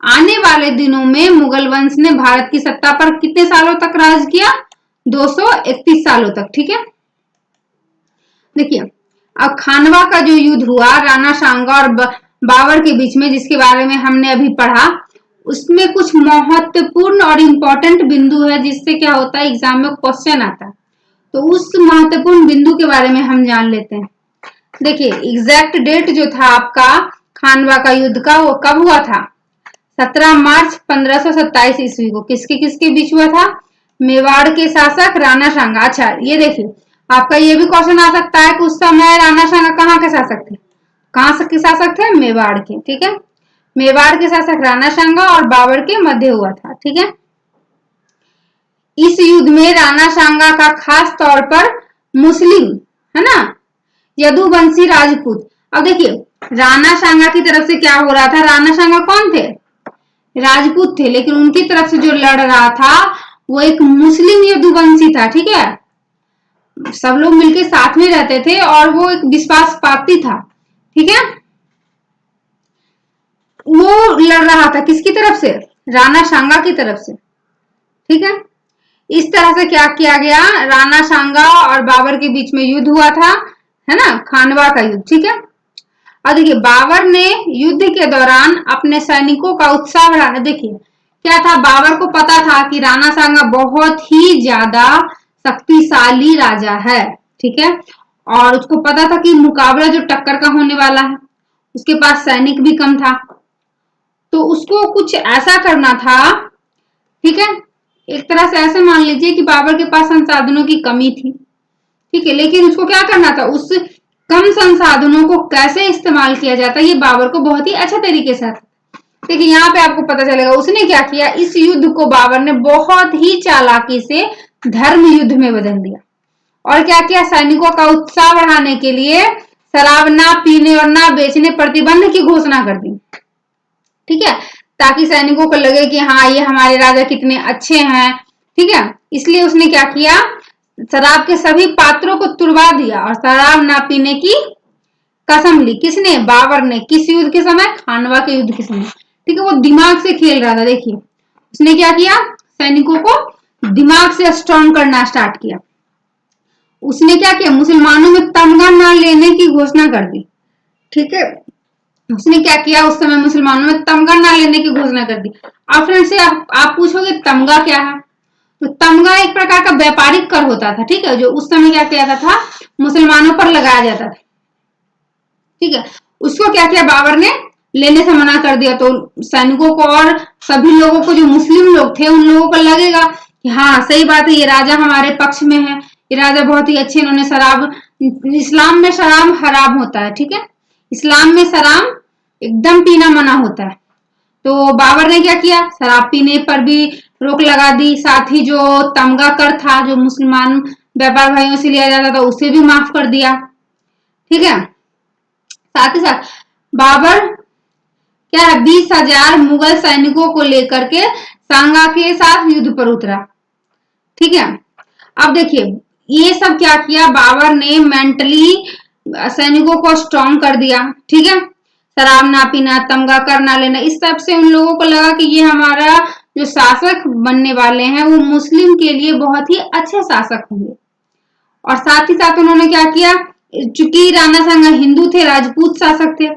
आने वाले दिनों में मुगल वंश ने भारत की सत्ता पर कितने सालों तक राज किया, 231 सालों तक। ठीक है, देखिए अब खानवा का जो युद्ध हुआ राणा सांगा और बाबर के बीच में, जिसके बारे में हमने अभी पढ़ा, उसमें कुछ महत्वपूर्ण और इम्पोर्टेंट बिंदु है जिससे क्या होता है, एग्जाम में क्वेश्चन आता है। तो उस महत्वपूर्ण बिंदु के बारे में हम जान लेते हैं। देखिए एग्जैक्ट डेट जो था आपका खानवा का युद्ध का, वो कब हुआ था, 17 मार्च 1527 ईस्वी को। किसके किसके बीच हुआ था, मेवाड़ के शासक राणा सांगा। अच्छा ये देखिए, आपका ये भी क्वेश्चन आ सकता है कि उस समय राणा सांगा कहाँ के शासक थे, कहाँ के शासक थे, मेवाड़ के। ठीक है, मेवाड़ के शासक राणा सांगा और बाबर के मध्य हुआ था। ठीक है, इस युद्ध में राणा सांगा का खास तौर पर मुस्लिम, है ना, यदुवंशी राजपूत। अब देखिए राणा सांगा की तरफ से क्या हो रहा था, राणा सांगा कौन थे, राजपूत थे, लेकिन उनकी तरफ से जो लड़ रहा था वो एक मुस्लिम यदुवंशी था। ठीक है, सब लोग मिलके साथ में रहते थे और वो एक विश्वासपाती था। ठीक है, वो लड़ रहा था किसकी तरफ से, राणा सांगा की तरफ से। ठीक है, इस तरह से क्या किया गया, राणा सांगा और बाबर के बीच में युद्ध हुआ था, है ना, खानवा का युद्ध। ठीक है, और देखिए बाबर ने युद्ध के दौरान अपने सैनिकों का उत्साह बढ़ाना, देखिए क्या था, बाबर को पता था कि राणा सांगा बहुत ही ज्यादा शक्तिशाली राजा है। ठीक है, और उसको पता था कि मुकाबला जो टक्कर का होने वाला है, उसके पास सैनिक भी कम था, तो उसको कुछ ऐसा करना था, ठीक है। एक तरह से ऐसे मान लीजिए कि बाबर के पास संसाधनों की कमी थी, ठीक है, लेकिन उसको क्या करना था, उस कम संसाधनों को कैसे इस्तेमाल किया जाता है ये बाबर को बहुत ही अच्छा तरीके से आता। देखिए यहाँ पे आपको पता चलेगा उसने क्या किया, इस युद्ध को बाबर ने बहुत ही चालाकी से धर्म युद्ध में बदल दिया। और क्या किया, सैनिकों का उत्साह बढ़ाने के लिए शराब ना पीने और ना बेचने प्रतिबंध की घोषणा कर दी, ठीक है, ताकि सैनिकों को लगे कि हाँ ये हमारे राजा कितने अच्छे हैं, ठीक है। इसलिए उसने क्या किया, शराब के सभी पात्रों को तुड़वा दिया और शराब ना पीने की कसम ली। किसने, बाबर ने। किस युद्ध के समय, खानवा के युद्ध के समय, ठीक है। वो दिमाग से खेल रहा था। देखिए उसने क्या किया, सैनिकों को दिमाग से स्ट्रॉन्ग करना स्टार्ट किया। उसने क्या किया, मुसलमानों में तमगा ना लेने की घोषणा कर दी, ठीक है। उसने क्या किया, उस समय मुसलमानों में तमगा ना लेने की घोषणा कर दी। अब फ्रेंड से आप पूछोगे तमगा क्या है, तो तमगा एक प्रकार का व्यापारिक कर होता था, ठीक है, जो उस समय क्या किया जाता था, मुसलमानों पर लगाया जाता था, ठीक है। उसको क्या किया, बाबर ने लेने से मना कर दिया। तो सैनिकों को और सभी लोगों को, जो मुस्लिम लोग थे, उन लोगों को लगेगा कि हाँ सही बात है, ये राजा हमारे पक्ष में है, ये राजा बहुत ही अच्छे, इन्होंने शराब, इस्लाम में शराब हराम होता है, ठीक है, इस्लाम में शराब एकदम पीना मना होता है। तो बाबर ने क्या किया, शराब पीने पर भी रोक लगा दी, साथ ही जो तमगा कर था, जो मुसलमान व्यापार भाइयों से लिया जाता था, उसे भी माफ कर दिया, ठीक है। साथ ही साथ बाबर क्या है, 20,000 मुगल सैनिकों को लेकर के सांगा के साथ युद्ध पर उतरा, ठीक है। अब देखिए ये सब क्या किया, बाबर ने मेंटली सैनिकों को स्ट्रॉन्ग कर दिया, ठीक है। शराब ना पीना, तमगा कर ना लेना, इस सब से उन लोगों को लगा कि ये हमारा जो शासक बनने वाले हैं वो मुस्लिम के लिए बहुत ही अच्छे शासक होंगे। और साथ ही साथ उन्होंने क्या किया, चूंकि राणा सांगा हिंदू थे, राजपूत शासक थे,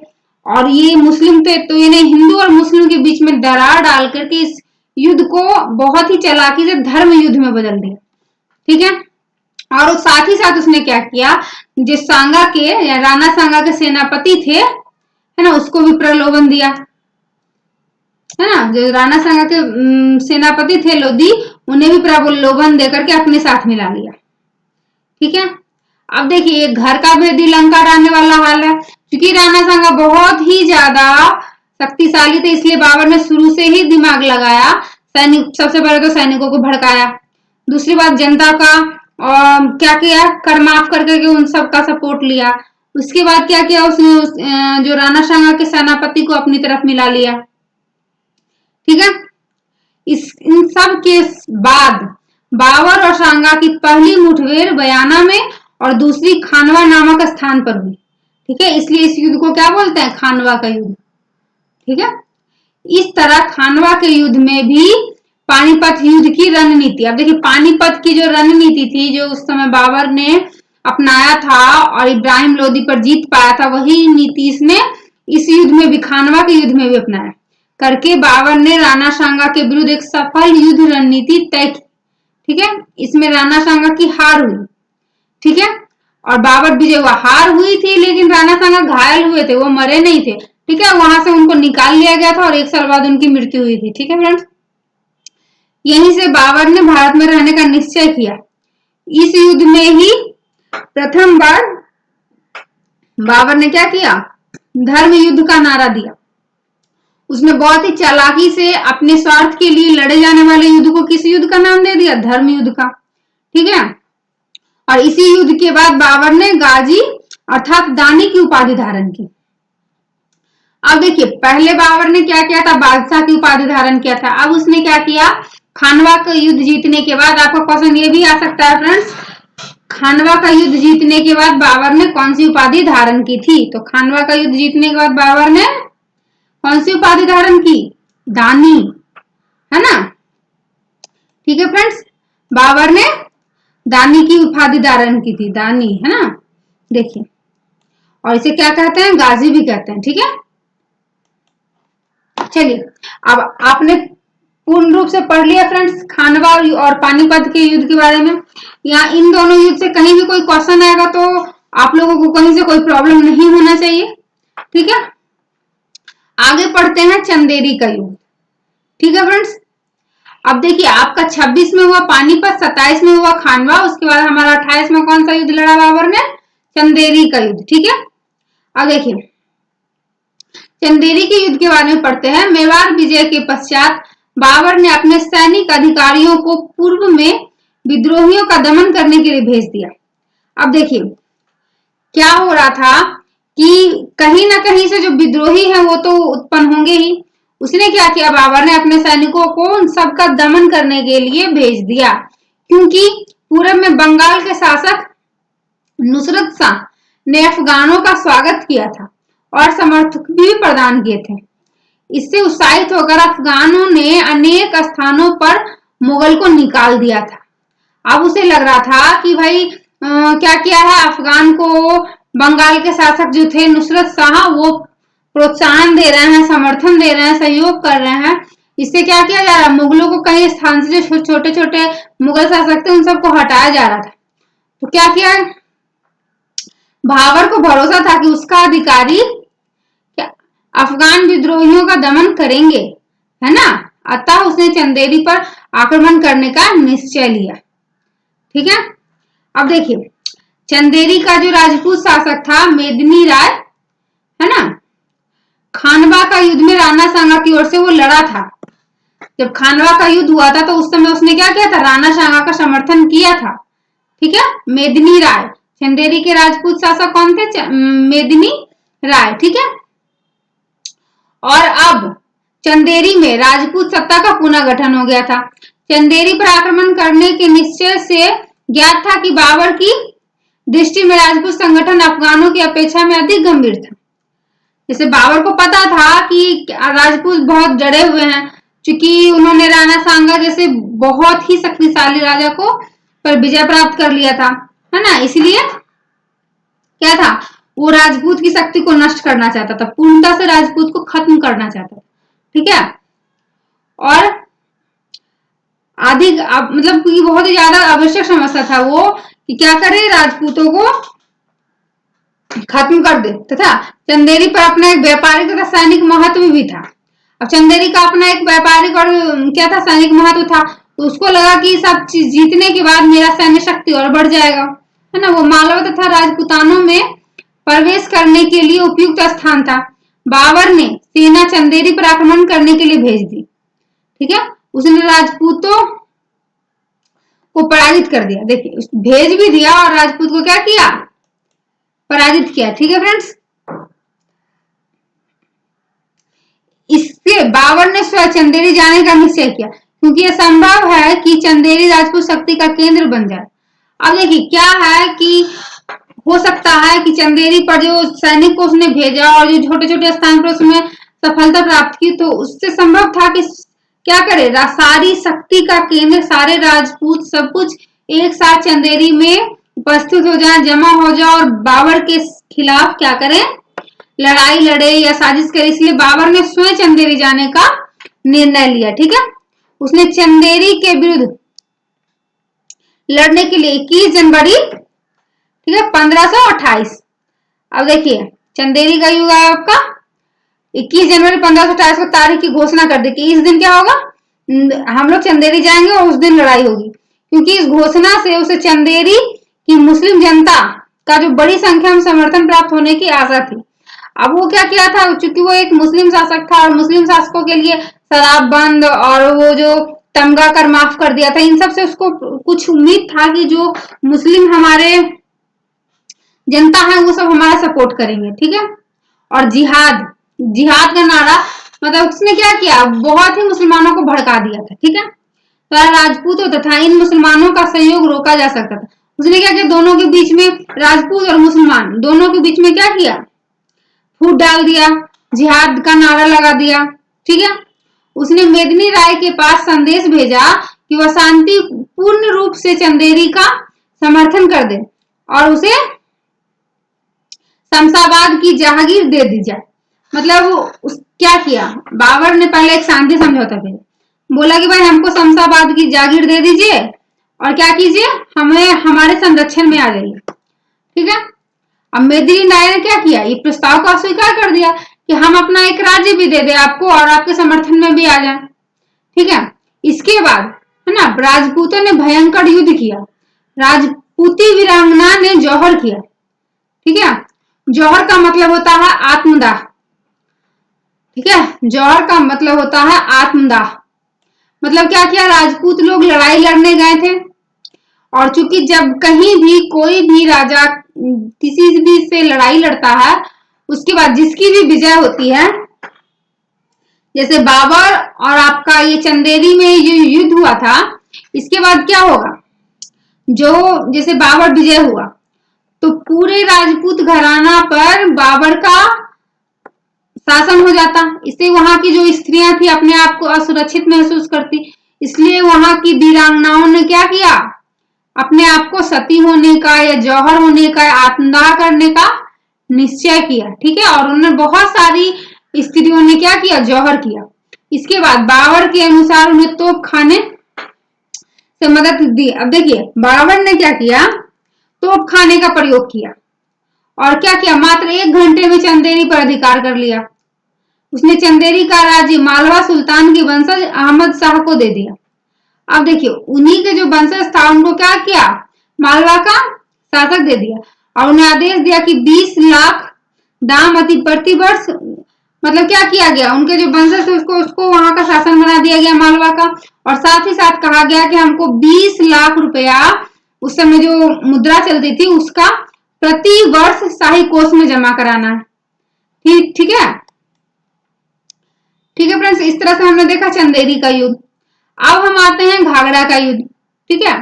और ये मुस्लिम थे, तो इन्हें हिंदू और मुस्लिम के बीच में दरार डाल करके इस युद्ध को बहुत ही चालाकी से धर्म युद्ध में बदल दिया, ठीक है। और साथ ही साथ उसने क्या किया, जो सांगा के या राणा सांगा के सेनापति थे, है ना, उसको भी प्रलोभन दिया, है ना, जो राणा सांगा के सेनापति थे लोधी, उन्हें भी प्रलोभन देकर के अपने साथ मिला लिया, ठीक है। अब देखिए घर का भेदी लंका डालने वाला हाल है, क्योंकि राणा सांगा बहुत ही ज्यादा शक्तिशाली थे, इसलिए बाबर ने शुरू से ही दिमाग लगाया, सैनिक, सबसे पहले तो सैनिकों को भड़काया, दूसरी बात जनता का और क्या किया, कर माफ करके उन सब का सपोर्ट लिया, उसके बाद क्या किया उसने, जो राणा सांगा के सेनापति को अपनी तरफ मिला लिया, ठीक है। इन सब के बाद बाबर और सांगा की पहली मुठभेड़ बयाना में और दूसरी खानवा नामक स्थान पर हुई, ठीक है, इसलिए इस युद्ध को क्या बोलते हैं, खानवा का युद्ध, ठीक है। इस तरह खानवा के युद्ध में भी पानीपत युद्ध की रणनीति, अब देखिए पानीपत की जो रणनीति थी, जो उस समय बाबर ने अपनाया था और इब्राहिम लोदी पर जीत पाया था, वही नीति इसमें इस युद्ध में भी, खानवा के युद्ध में भी अपनाया करके बाबर ने राणा सांगा के विरुद्ध एक सफल युद्ध रणनीति तय की, ठीक है। इसमें राणा सांगा की हार हुई, ठीक है, और बाबर विजय हुआ। हार हुई थी लेकिन राणा सांगा घायल हुए थे, वो मरे नहीं थे, ठीक है, वहां से उनको निकाल लिया गया था और 1 साल बाद उनकी मृत्यु हुई थी, ठीक है फ्रेंड्स। यहीं से बाबर ने भारत में रहने का निश्चय किया। इस युद्ध में ही प्रथम बार बाबर ने क्या किया, धर्म युद्ध का नारा दिया। उसने बहुत ही चालाकी से अपने स्वार्थ के लिए लड़े जाने वाले युद्ध को किस युद्ध का नाम दे दिया, धर्म युद्ध का, ठीक है। और इसी युद्ध के बाद बाबर ने गाजी अर्थात दानी की उपाधि धारण की। अब देखिए पहले बाबर ने क्या किया था, बादशाह की उपाधि धारण किया था। अब उसने क्या किया, खानवा का युद्ध जीतने के बाद, आपका क्वेश्चन ये भी आ सकता है फ्रेंड्स, खानवा का युद्ध जीतने के बाद बाबर ने कौन सी उपाधि धारण की थी, तो खानवा का युद्ध जीतने के बाद बाबर ने कौन सी उपाधि धारण की, दानी, है ना, ठीक है फ्रेंड्स, बाबर ने दानी की उपाधि धारण की थी, दानी, है ना, देखिए, और इसे क्या कहते हैं, गाजी भी कहते हैं, ठीक है। चलिए अब आपने पूर्ण रूप से पढ़ लिया फ्रेंड्स खानवा और पानीपत के युद्ध के बारे में। यहाँ इन दोनों युद्ध से कहीं भी कोई क्वेश्चन आएगा तो आप लोगों को कहीं से कोई प्रॉब्लम नहीं होना चाहिए। ठीक है, आगे पढ़ते हैं चंदेरी का युद्ध। ठीक है फ्रेंड्स, अब देखिए आपका 26 में हुआ पानीपत, 27 में हुआ खानवा, उसके बाद हमारा 28 में कौन सा युद्ध लड़ा बाबर ने? चंदेरी का युद्ध। ठीक है, अब देखिए चंदेरी के युद्ध के बारे में पढ़ते हैं। मेवाड़ विजय के पश्चात बाबर ने अपने सैनिक अधिकारियों को पूर्व में विद्रोहियों का दमन करने के लिए भेज दिया। अब देखिए क्या हो रहा था कि कहीं ना कहीं से जो विद्रोही है वो तो उत्पन्न होंगे ही। उसने क्या किया, बाबर ने अपने सैनिकों को उन सबका दमन करने के लिए भेज दिया, क्योंकि पूरब में बंगाल के शासक नुसरत शाह ने अफगानों का स्वागत किया था और समर्थक भी प्रदान किए थे। इससे उत्साहित होकर अफगानों ने अनेक स्थानों पर मुगल को निकाल दिया था। अब उसे लग रहा था कि भाई क्या किया है, अफगान को बंगाल के शासक जो थे नुसरत शाह वो प्रोत्साहन दे रहे हैं, समर्थन दे रहे हैं, सहयोग कर रहे हैं। इससे क्या किया जा रहा है, मुगलों को कई स्थान से जो छोटे छोटे मुगल शासक थे उन सबको हटाया जा रहा था। तो क्या किया, बाबर को भरोसा था कि उसका अधिकारी अफगान विद्रोहियों का दमन करेंगे, है ना। अतः उसने चंदेरी पर आक्रमण करने का निश्चय लिया। ठीक है, अब देखिए चंदेरी का जो राजपूत शासक था मेदिनी राय, है ना, खानवा का युद्ध में राणा सांगा की ओर से वो लड़ा था। जब खानवा का युद्ध हुआ था तो उस समय उसने क्या किया था, राणा सांगा का समर्थन किया था। ठीक है, मेदिनी राय, चंदेरी के राजपूत शासक कौन थे? मेदिनी राय। ठीक है, और अब चंदेरी में राजपूत सत्ता का पुनः गठन हो गया था। चंदेरी पर आक्रमण करने के निश्चय से ज्ञात था कि बाबर की दृष्टि में राजपूत संगठन अफगानों की अपेक्षा में अधिक गंभीर था। जैसे बाबर को पता था कि राजपूत बहुत डरे हुए हैं, क्योंकि उन्होंने राणा सांगा जैसे बहुत ही शक्तिशाली राजा को पर विजय प्राप्त कर लिया था, है ना। इसलिए क्या था, वो राजपूत की शक्ति को नष्ट करना चाहता था, पूर्णता से राजपूत को खत्म करना चाहता था। ठीक है, और अधिक मतलब बहुत ही ज्यादा आवश्यक समस्या था वो कि क्या करे, राजपूतों को खत्म कर दे। तथा चंदेरी पर अपना एक व्यापारिक तथा सैनिक महत्व भी था। अब चंदेरी का अपना एक व्यापारिक और क्या था, सैनिक महत्व था। तो उसको लगा कि सब चीज जीतने के बाद मेरा सैन्य शक्ति और बढ़ जाएगा, है ना। वो मालवा तथा राजपूतानों में प्रवेश करने के लिए उपयुक्त स्थान था। बाबर ने सेना चंदेरी पर आक्रमण करने के लिए भेज दी। ठीक है, उसने राजपूतों को पराजित कर दिया। देखिए भेज भी दिया और राजपूत को क्या किया, पराजित किया। ठीक है फ्रेंड्स, इससे बाबर ने स्वयं चंदेरी जाने का निश्चय किया, क्योंकि यह संभव है कि चंदेरी राजपूत शक्ति का केंद्र बन जाए। अब देखिए क्या है कि हो सकता है कि चंदेरी पर जो सैनिक को उसने भेजा और जो छोटे छोटे स्थान पर उसने सफलता प्राप्त की, तो उससे संभव था कि क्या करे, सारी शक्ति का केंद्र, सारे राजपूत सब कुछ एक साथ चंदेरी में उपस्थित हो जाए, जमा हो जाए और बाबर के खिलाफ क्या करें, लड़ाई लड़े या साजिश करे। इसलिए बाबर ने स्वयं चंदेरी जाने का निर्णय लिया। ठीक है, उसने चंदेरी के विरुद्ध लड़ने के लिए 21 जनवरी, ठीक है, 1528। अब देखिए चंदेरी का युग है आपका 21 जनवरी 1528 को तारीख की घोषणा कर दी कि इस दिन क्या होगा, हम लोग चंदेरी जाएंगे और उस दिन लड़ाई होगी। क्योंकि इस घोषणा से उसे चंदेरी की मुस्लिम जनता का जो बड़ी संख्या में समर्थन प्राप्त होने की आशा थी। अब वो क्या किया था, चूंकि वो एक मुस्लिम शासक था और मुस्लिम शासकों के लिए शराब बंद और वो जो तमगा कर माफ कर दिया था, इन सब से उसको कुछ उम्मीद था कि जो मुस्लिम हमारे जनता है वो सब हमारा सपोर्ट करेंगे। ठीक है, और जिहाद, जिहाद का नारा, मतलब उसने क्या किया, बहुत ही मुसलमानों को भड़का दिया था। ठीक है, तो राजपूतों तथा इन मुसलमानों का सहयोग रोका जा सकता था। उसने क्या किया, दोनों के बीच में, राजपूत और मुसलमान दोनों के बीच में क्या किया, फूट डाल दिया, जिहाद का नारा लगा दिया। ठीक है, उसने मेदिनी राय के पास संदेश भेजा कि वह शांति पूर्ण रूप से चंदेरी का समर्थन कर दे और उसे शमशाबाद की जहागीर दे दी जाए। मतलब क्या किया, बाबर ने पहले एक शांति समझौता भेजा, बोला कि भाई हमको शमशाबाद की जागीर दे दीजिए और क्या कीजिए, हमें हमारे संरक्षण में आ जाइए। ठीक है, अब मेदिनी राय ने क्या किया, ये प्रस्ताव को अस्वीकार कर दिया कि हम अपना एक राज्य भी दे दे आपको और आपके समर्थन में भी आ जाए। ठीक है, इसके बाद है ना राजपूतों ने भयंकर युद्ध किया, राजपूती वीरांगना ने जौहर किया। ठीक है, जौहर का मतलब होता है आत्मदाह। ठीक है, जौहर का मतलब होता है आत्मदाह। मतलब क्या किया, राजपूत लोग लड़ाई लड़ने गए थे और चूंकि जब कहीं भी कोई भी राजा किसी भी से लड़ाई लड़ता है, उसके बाद जिसकी भी विजय होती है, जैसे बाबर और आपका ये चंदेरी में जो युद्ध हुआ था, इसके बाद क्या होगा, जो जैसे बाबर विजय हुआ तो पूरे राजपूत घराना पर बाबर का शासन हो जाता। इससे वहां की जो स्त्रियां थी अपने आप को असुरक्षित महसूस करती, इसलिए वहां की वीरांगनाओं ने क्या किया, अपने आप को सती होने का या जौहर होने का, आत्मदाह करने का निश्चय किया। ठीक है, और उन्होंने बहुत सारी स्त्रियों ने क्या किया, जौहर किया। इसके बाद बाबर के अनुसार उन्हें तोप खाने से मदद दी। अब देखिए बाबर ने क्या किया, तोप खाने का प्रयोग किया और क्या किया, मात्र 1 घंटे में चंदेरी पर अधिकार कर लिया। उसने चंदेरी का राज्य मालवा सुल्तान के वंशज अहमद शाह को दे दिया। अब देखिए उन्हीं के जो वंशज था उनको क्या किया, मालवा का शासक दे दिया और उन्हें आदेश दिया कि 20 लाख दाम अति प्रति वर्ष, मतलब क्या किया गया, उनके जो वंशज थे उसको वहां का शासन बना दिया गया मालवा का, और साथ ही साथ कहा गया कि हमको 20 लाख रुपया, उस समय जो मुद्रा चलती थी उसका प्रति वर्ष शाही कोष में जमा कराना है। ठीक है, ठीक है फ्रेंड्स, इस तरह से हमने देखा चंदेरी का युद्ध। अब हम आते हैं घाघरा का युद्ध। ठीक है,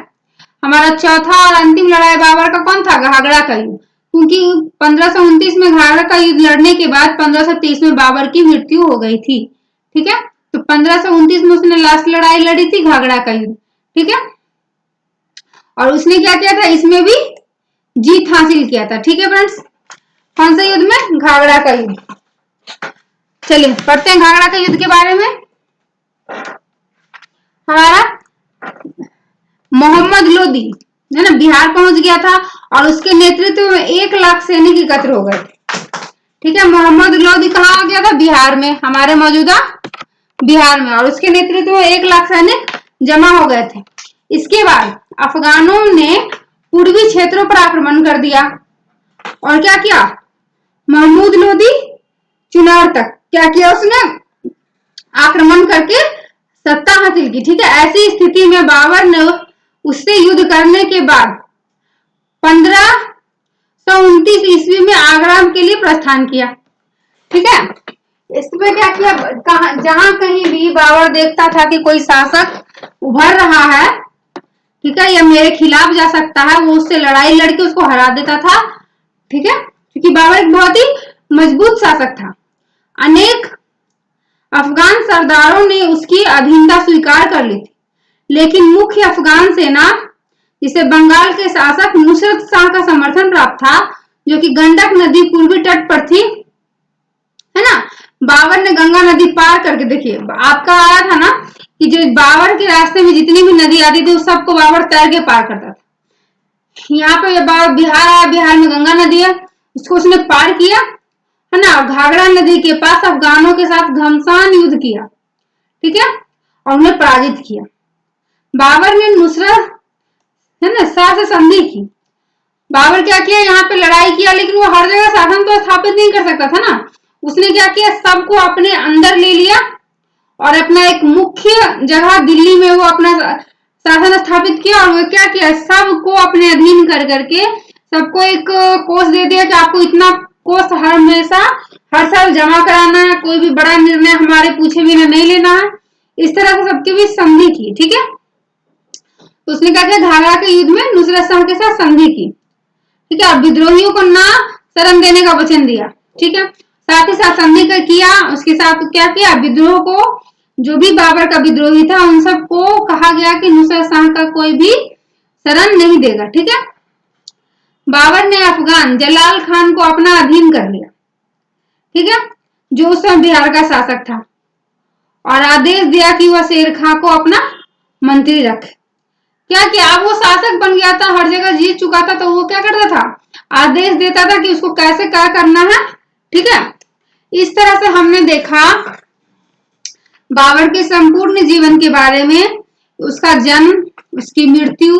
हमारा चौथा और अंतिम लड़ाई बाबर का कौन था, घाघरा का युद्ध, क्योंकि 1529 में घाघरा का युद्ध लड़ने के बाद 1530 में बाबर की मृत्यु हो गई थी। ठीक है, तो 1529 में उसने लास्ट लड़ाई लड़ी थी घाघरा का युद्ध। ठीक है, और उसने क्या किया था, इसमें भी जीत हासिल किया था। ठीक है फ्रेंड्स, कौन सा युद्ध में, घाघरा का युद्ध। चलिए पढ़ते हैं घाघरा के युद्ध के बारे में। हमारा मोहम्मद लोदी है ना बिहार पहुंच गया था और उसके नेतृत्व में 1 लाख सैनिक एकत्र हो गए। ठीक है, मोहम्मद लोदी कहाँ आ गया था, बिहार में, हमारे मौजूदा बिहार में, और उसके नेतृत्व में 1 लाख सैनिक जमा हो गए थे। इसके बाद अफगानों ने पूर्वी क्षेत्रों पर आक्रमण कर दिया और क्या किया, महमूद लोदी चुनार तक क्या किया, उसने आक्रमण करके सत्ता हासिल की। ठीक है, ऐसी स्थिति में बाबर ने उससे युद्ध करने के बाद 1529 ईस्वी में आगरा के लिए प्रस्थान किया। ठीक है, इसमें क्या किया, जहां कहीं भी बाबर देखता था कि कोई शासक उभर रहा है, ठीक है, या मेरे खिलाफ जा सकता है, वो उससे लड़ाई लड़के उसको हरा देता था। ठीक है, क्योंकि बाबर एक बहुत ही मजबूत शासक था। अनेक अफगान सरदारों ने उसकी अधीनता स्वीकार कर ली थी, लेकिन मुख्य अफगान सेना जिसे बंगाल के शासक नुसरत शाह का समर्थन प्राप्त था, जो कि गंडक नदी पूर्वी तट पर थी, है ना, बाबर ने गंगा नदी पार करके, देखिए आपका आया था ना कि जो बाबर के रास्ते में जितनी भी नदी आती थी उस सबको बाबर तैर के पार करता था। यहाँ पे बिहार आया, बिहार में गंगा नदी है, उसको उसने पार किया, है ना, घाघरा नदी के पास अफगानों के साथ घमासान युद्ध किया। ठीक है, और उन्हें पराजित किया। बाबर ने नुसरत है ना शाह से संधि की। बाबर क्या किया, यहाँ पे लड़ाई किया, लेकिन वो हर जगह शासन तो स्थापित नहीं कर सकता था ना, उसने क्या किया, सबको अपने अंदर ले लिया और अपना एक मुख्य जगह दिल्ली में वो अपना शासन स्थापित किया, और वो क्या किया, सबको अपने अधीन कर करके सबको एक कोष दे दिया कि आपको इतना कोष हमेशा हर साल जमा कराना है, कोई भी बड़ा निर्णय हमारे पूछे बिना नहीं लेना है। इस तरह से सबके बीच संधि की। ठीक है, तो उसने क्या किया, घाघरा के युद्ध में नुसरत शाह के साथ संधि की। ठीक है, और विद्रोहियों को ना शरण देने का वचन दिया। ठीक है, साथ ही साथ संधि का किया, उसके साथ क्या किया, विद्रोह को, जो भी बाबर का विद्रोही था उन सबको कहा गया कि नुसरत शाह का कोई भी शरण नहीं देगा। ठीक है, बाबर ने अफगान जलाल खान को अपना अधीन कर लिया। ठीक है, जो उस समय बिहार का शासक था, और आदेश दिया कि वह शेर खां को अपना मंत्री रखे। क्या किया, अब वो शासक बन गया था, हर जगह जीत चुका था, तो वो क्या करता था, आदेश देता था कि उसको कैसे क्या करना है। ठीक है, इस तरह से हमने देखा बाबर के संपूर्ण जीवन के बारे में, उसका जन्म, उसकी मृत्यु,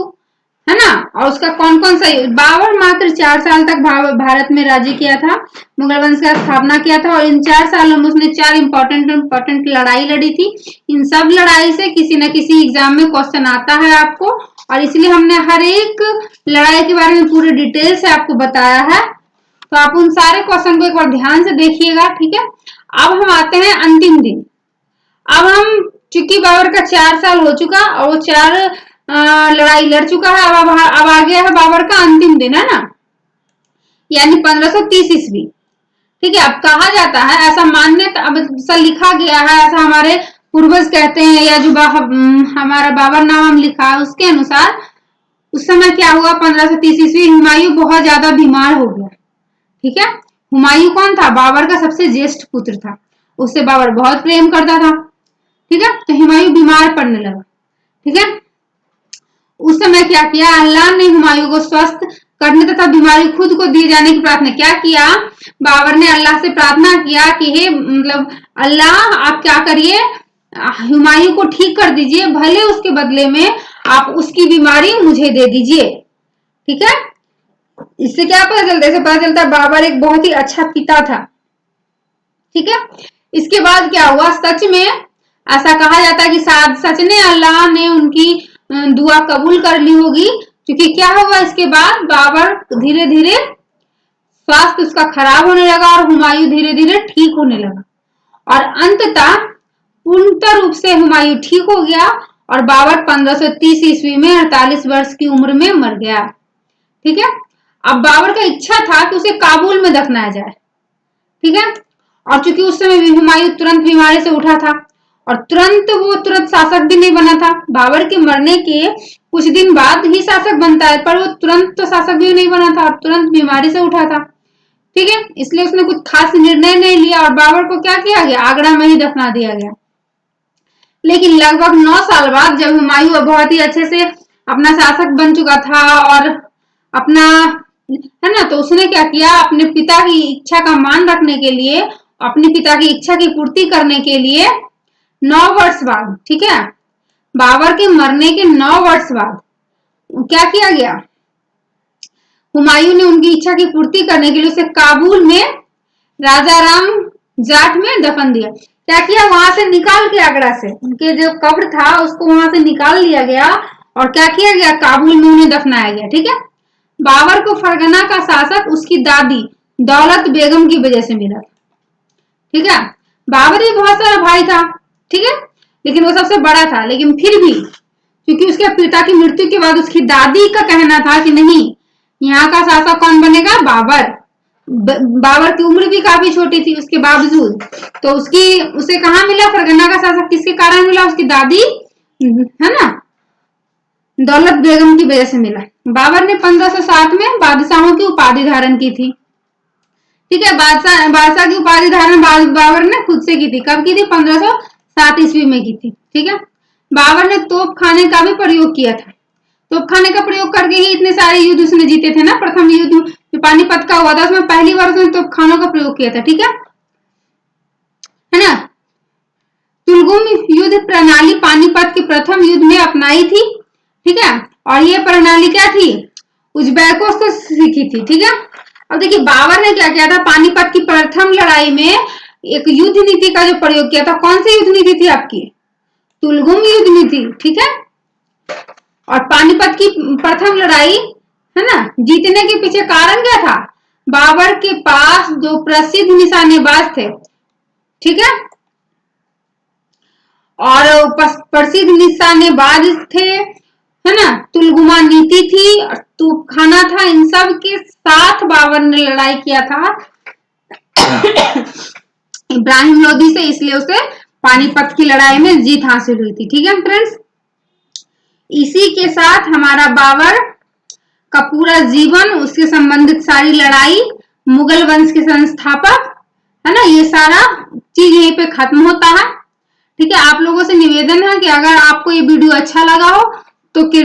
है ना, और उसका कौन कौन सा। बाबर मात्र 4 साल तक भारत में राज्य किया था, मुगल वंश का स्थापना किया था, और इन 4 सालों में उसने 4 इंपॉर्टेंट लड़ाई लड़ी थी। इन सब लड़ाई से किसी न किसी एग्जाम में क्वेश्चन आता है आपको, और इसलिए हमने हर एक लड़ाई के बारे में पूरे डिटेल से आपको बताया है। तो आप उन सारे क्वेश्चन को एक बार ध्यान से देखिएगा। ठीक है, अब हम आते हैं अंतिम दिन। अब हम, चूंकि बाबर का 4 साल हो चुका और वो 4 लड़ाई लड़ चुका है, अब आ गया है बाबर का अंतिम दिन, है ना, यानी 1530 ईस्वी। ठीक है, अब कहा जाता है, ऐसा मान्यता अब ऐसा लिखा गया है, ऐसा हमारे पूर्वज कहते हैं, या जो हमारा बाबर नाम लिखा है उसके अनुसार उस समय क्या हुआ, 1530 ईस्वी, हुमायूं बहुत ज्यादा बीमार हो गया। ठीक है, हुमायूं कौन था, बाबर का सबसे ज्येष्ठ पुत्र था, उससे बाबर बहुत प्रेम करता था। ठीक है, तो हुमायूं बीमार पड़ने लगा। ठीक है, उस समय क्या किया, अल्लाह ने हुमायूं को स्वस्थ करने तथा बीमारी खुद को दिए जाने की प्रार्थना। क्या किया, बाबर ने अल्लाह से प्रार्थना किया कि हे मतलब अल्लाह, आप क्या करिए, हुमायूं को ठीक कर दीजिए, भले उसके बदले में आप उसकी बीमारी मुझे दे दीजिए। ठीक है, इससे क्या पता चलता है, इससे पता चलता है बाबर एक बहुत ही अच्छा पिता था। ठीक है, इसके बाद क्या हुआ, सच में ऐसा कहा जाता है कि सच ने अल्लाह ने उनकी दुआ कबूल कर ली होगी, क्योंकि क्या हुआ, इसके बाद बाबर धीरे धीरे स्वास्थ्य उसका खराब होने लगा और हुमायूं धीरे धीरे ठीक होने लगा, और अंततः पूर्णतः रूप से हुमायूं ठीक हो गया, और बाबर 1530 ईस्वी में 48 वर्ष की उम्र में मर गया। ठीक है, अब बाबर का इच्छा था कि उसे काबुल में दफनाया जाए। ठीक है, और चूंकि उस समय हुमायूं तुरंत बीमारी से उठा था, और तुरंत शासक भी नहीं बना था, बाबर के मरने के कुछ दिन बाद ही शासक बनता है, पर वो तुरंत तो शासक भी नहीं बना था और तुरंत बीमारी से उठा था। ठीक है, इसलिए उसने कुछ खास निर्णय नहीं लिया, और बाबर को क्या किया गया, आगरा में ही दफना दिया गया। लेकिन लगभग 9 साल बाद, जब हुमायूं बहुत ही अच्छे से अपना शासक बन चुका था और अपना, है ना, तो उसने क्या किया, अपने पिता की इच्छा का मान रखने के लिए, अपने पिता की इच्छा की पूर्ति करने के लिए 9 वर्ष बाद, ठीक है, बाबर के मरने के 9 वर्ष बाद क्या किया गया, हुमायूं ने उनकी इच्छा की पूर्ति करने के लिए उसे काबुल में राजा राम जाट में दफन दिया। क्या किया, वहां से निकाल के, आगरा से उनके जो कब्र था उसको वहां से निकाल लिया गया, और क्या किया गया, काबुल में उन्हें दफनाया गया। ठीक है, बाबर को फरगना का शासक उसकी दादी दौलत बेगम की वजह से मिला। ठीक है, बाबर भी बहुत सारा भाई था, ठीक है, लेकिन वो सबसे बड़ा था, लेकिन फिर भी क्योंकि उसके पिता की मृत्यु के बाद उसकी दादी का कहना था कि नहीं, यहाँ का शासक कौन बनेगा, बाबर। बाबर की उम्र भी काफी छोटी थी उसके बावजूद, तो उसे कहाँ मिला, फरगना का शासक किसके कारण मिला, उसकी दादी, है ना, दौलत बेगम की वजह से मिला। बाबर ने 1560 में बादशाहों की उपाधि धारण की थी। ठीक है, बादशाह की उपाधि धारण बाबर ने खुद से की थी। कब की थी, 1560 ईस्वी में की थी। ठीक है, बाबर ने तोप खाने का भी प्रयोग किया था। तोप खाने का प्रयोग करके ही इतने सारे युद्ध उसने जीते थे ना। प्रथम युद्ध जो पानीपत का हुआ था उसमें पहली बार उसने तोप खानों का प्रयोग किया था। ठीक है ना। तुलगुम युद्ध प्रणाली पानीपत के प्रथम युद्ध में अपनाई थी। ठीक है, और ये प्रणाली क्या थी, उज़्बेकों से सीखी थी। ठीक है, अब देखिए बाबर ने क्या किया था, पानीपत की प्रथम लड़ाई में एक युद्ध नीति का जो प्रयोग किया था। कौन सी युद्ध नीति थी आपकी, तुलगुम युद्ध नीति। ठीक है, और पानीपत की प्रथम लड़ाई, है ना, जीतने के पीछे कारण क्या था, बाबर के पास दो प्रसिद्ध निशानेबाज थे। ठीक है, और प्रसिद्ध निशानेबाज थे, है ना, तुलगुमा नीति थी और तूपखाना था। इन सब के साथ बाबर ने लड़ाई किया था इब्राहिम लोदी से, इसलिए उसे पानीपत की लड़ाई में जीत हासिल हुई थी। ठीक है फ्रेंड्स, इसी के साथ हमारा बाबर का पूरा जीवन, उसके संबंधित सारी लड़ाई, मुगल वंश के संस्थापक, है ना, ये सारा चीज यहीं पे खत्म होता है। ठीक है, आप लोगों से निवेदन है कि अगर आपको ये वीडियो अच्छा लगा हो तो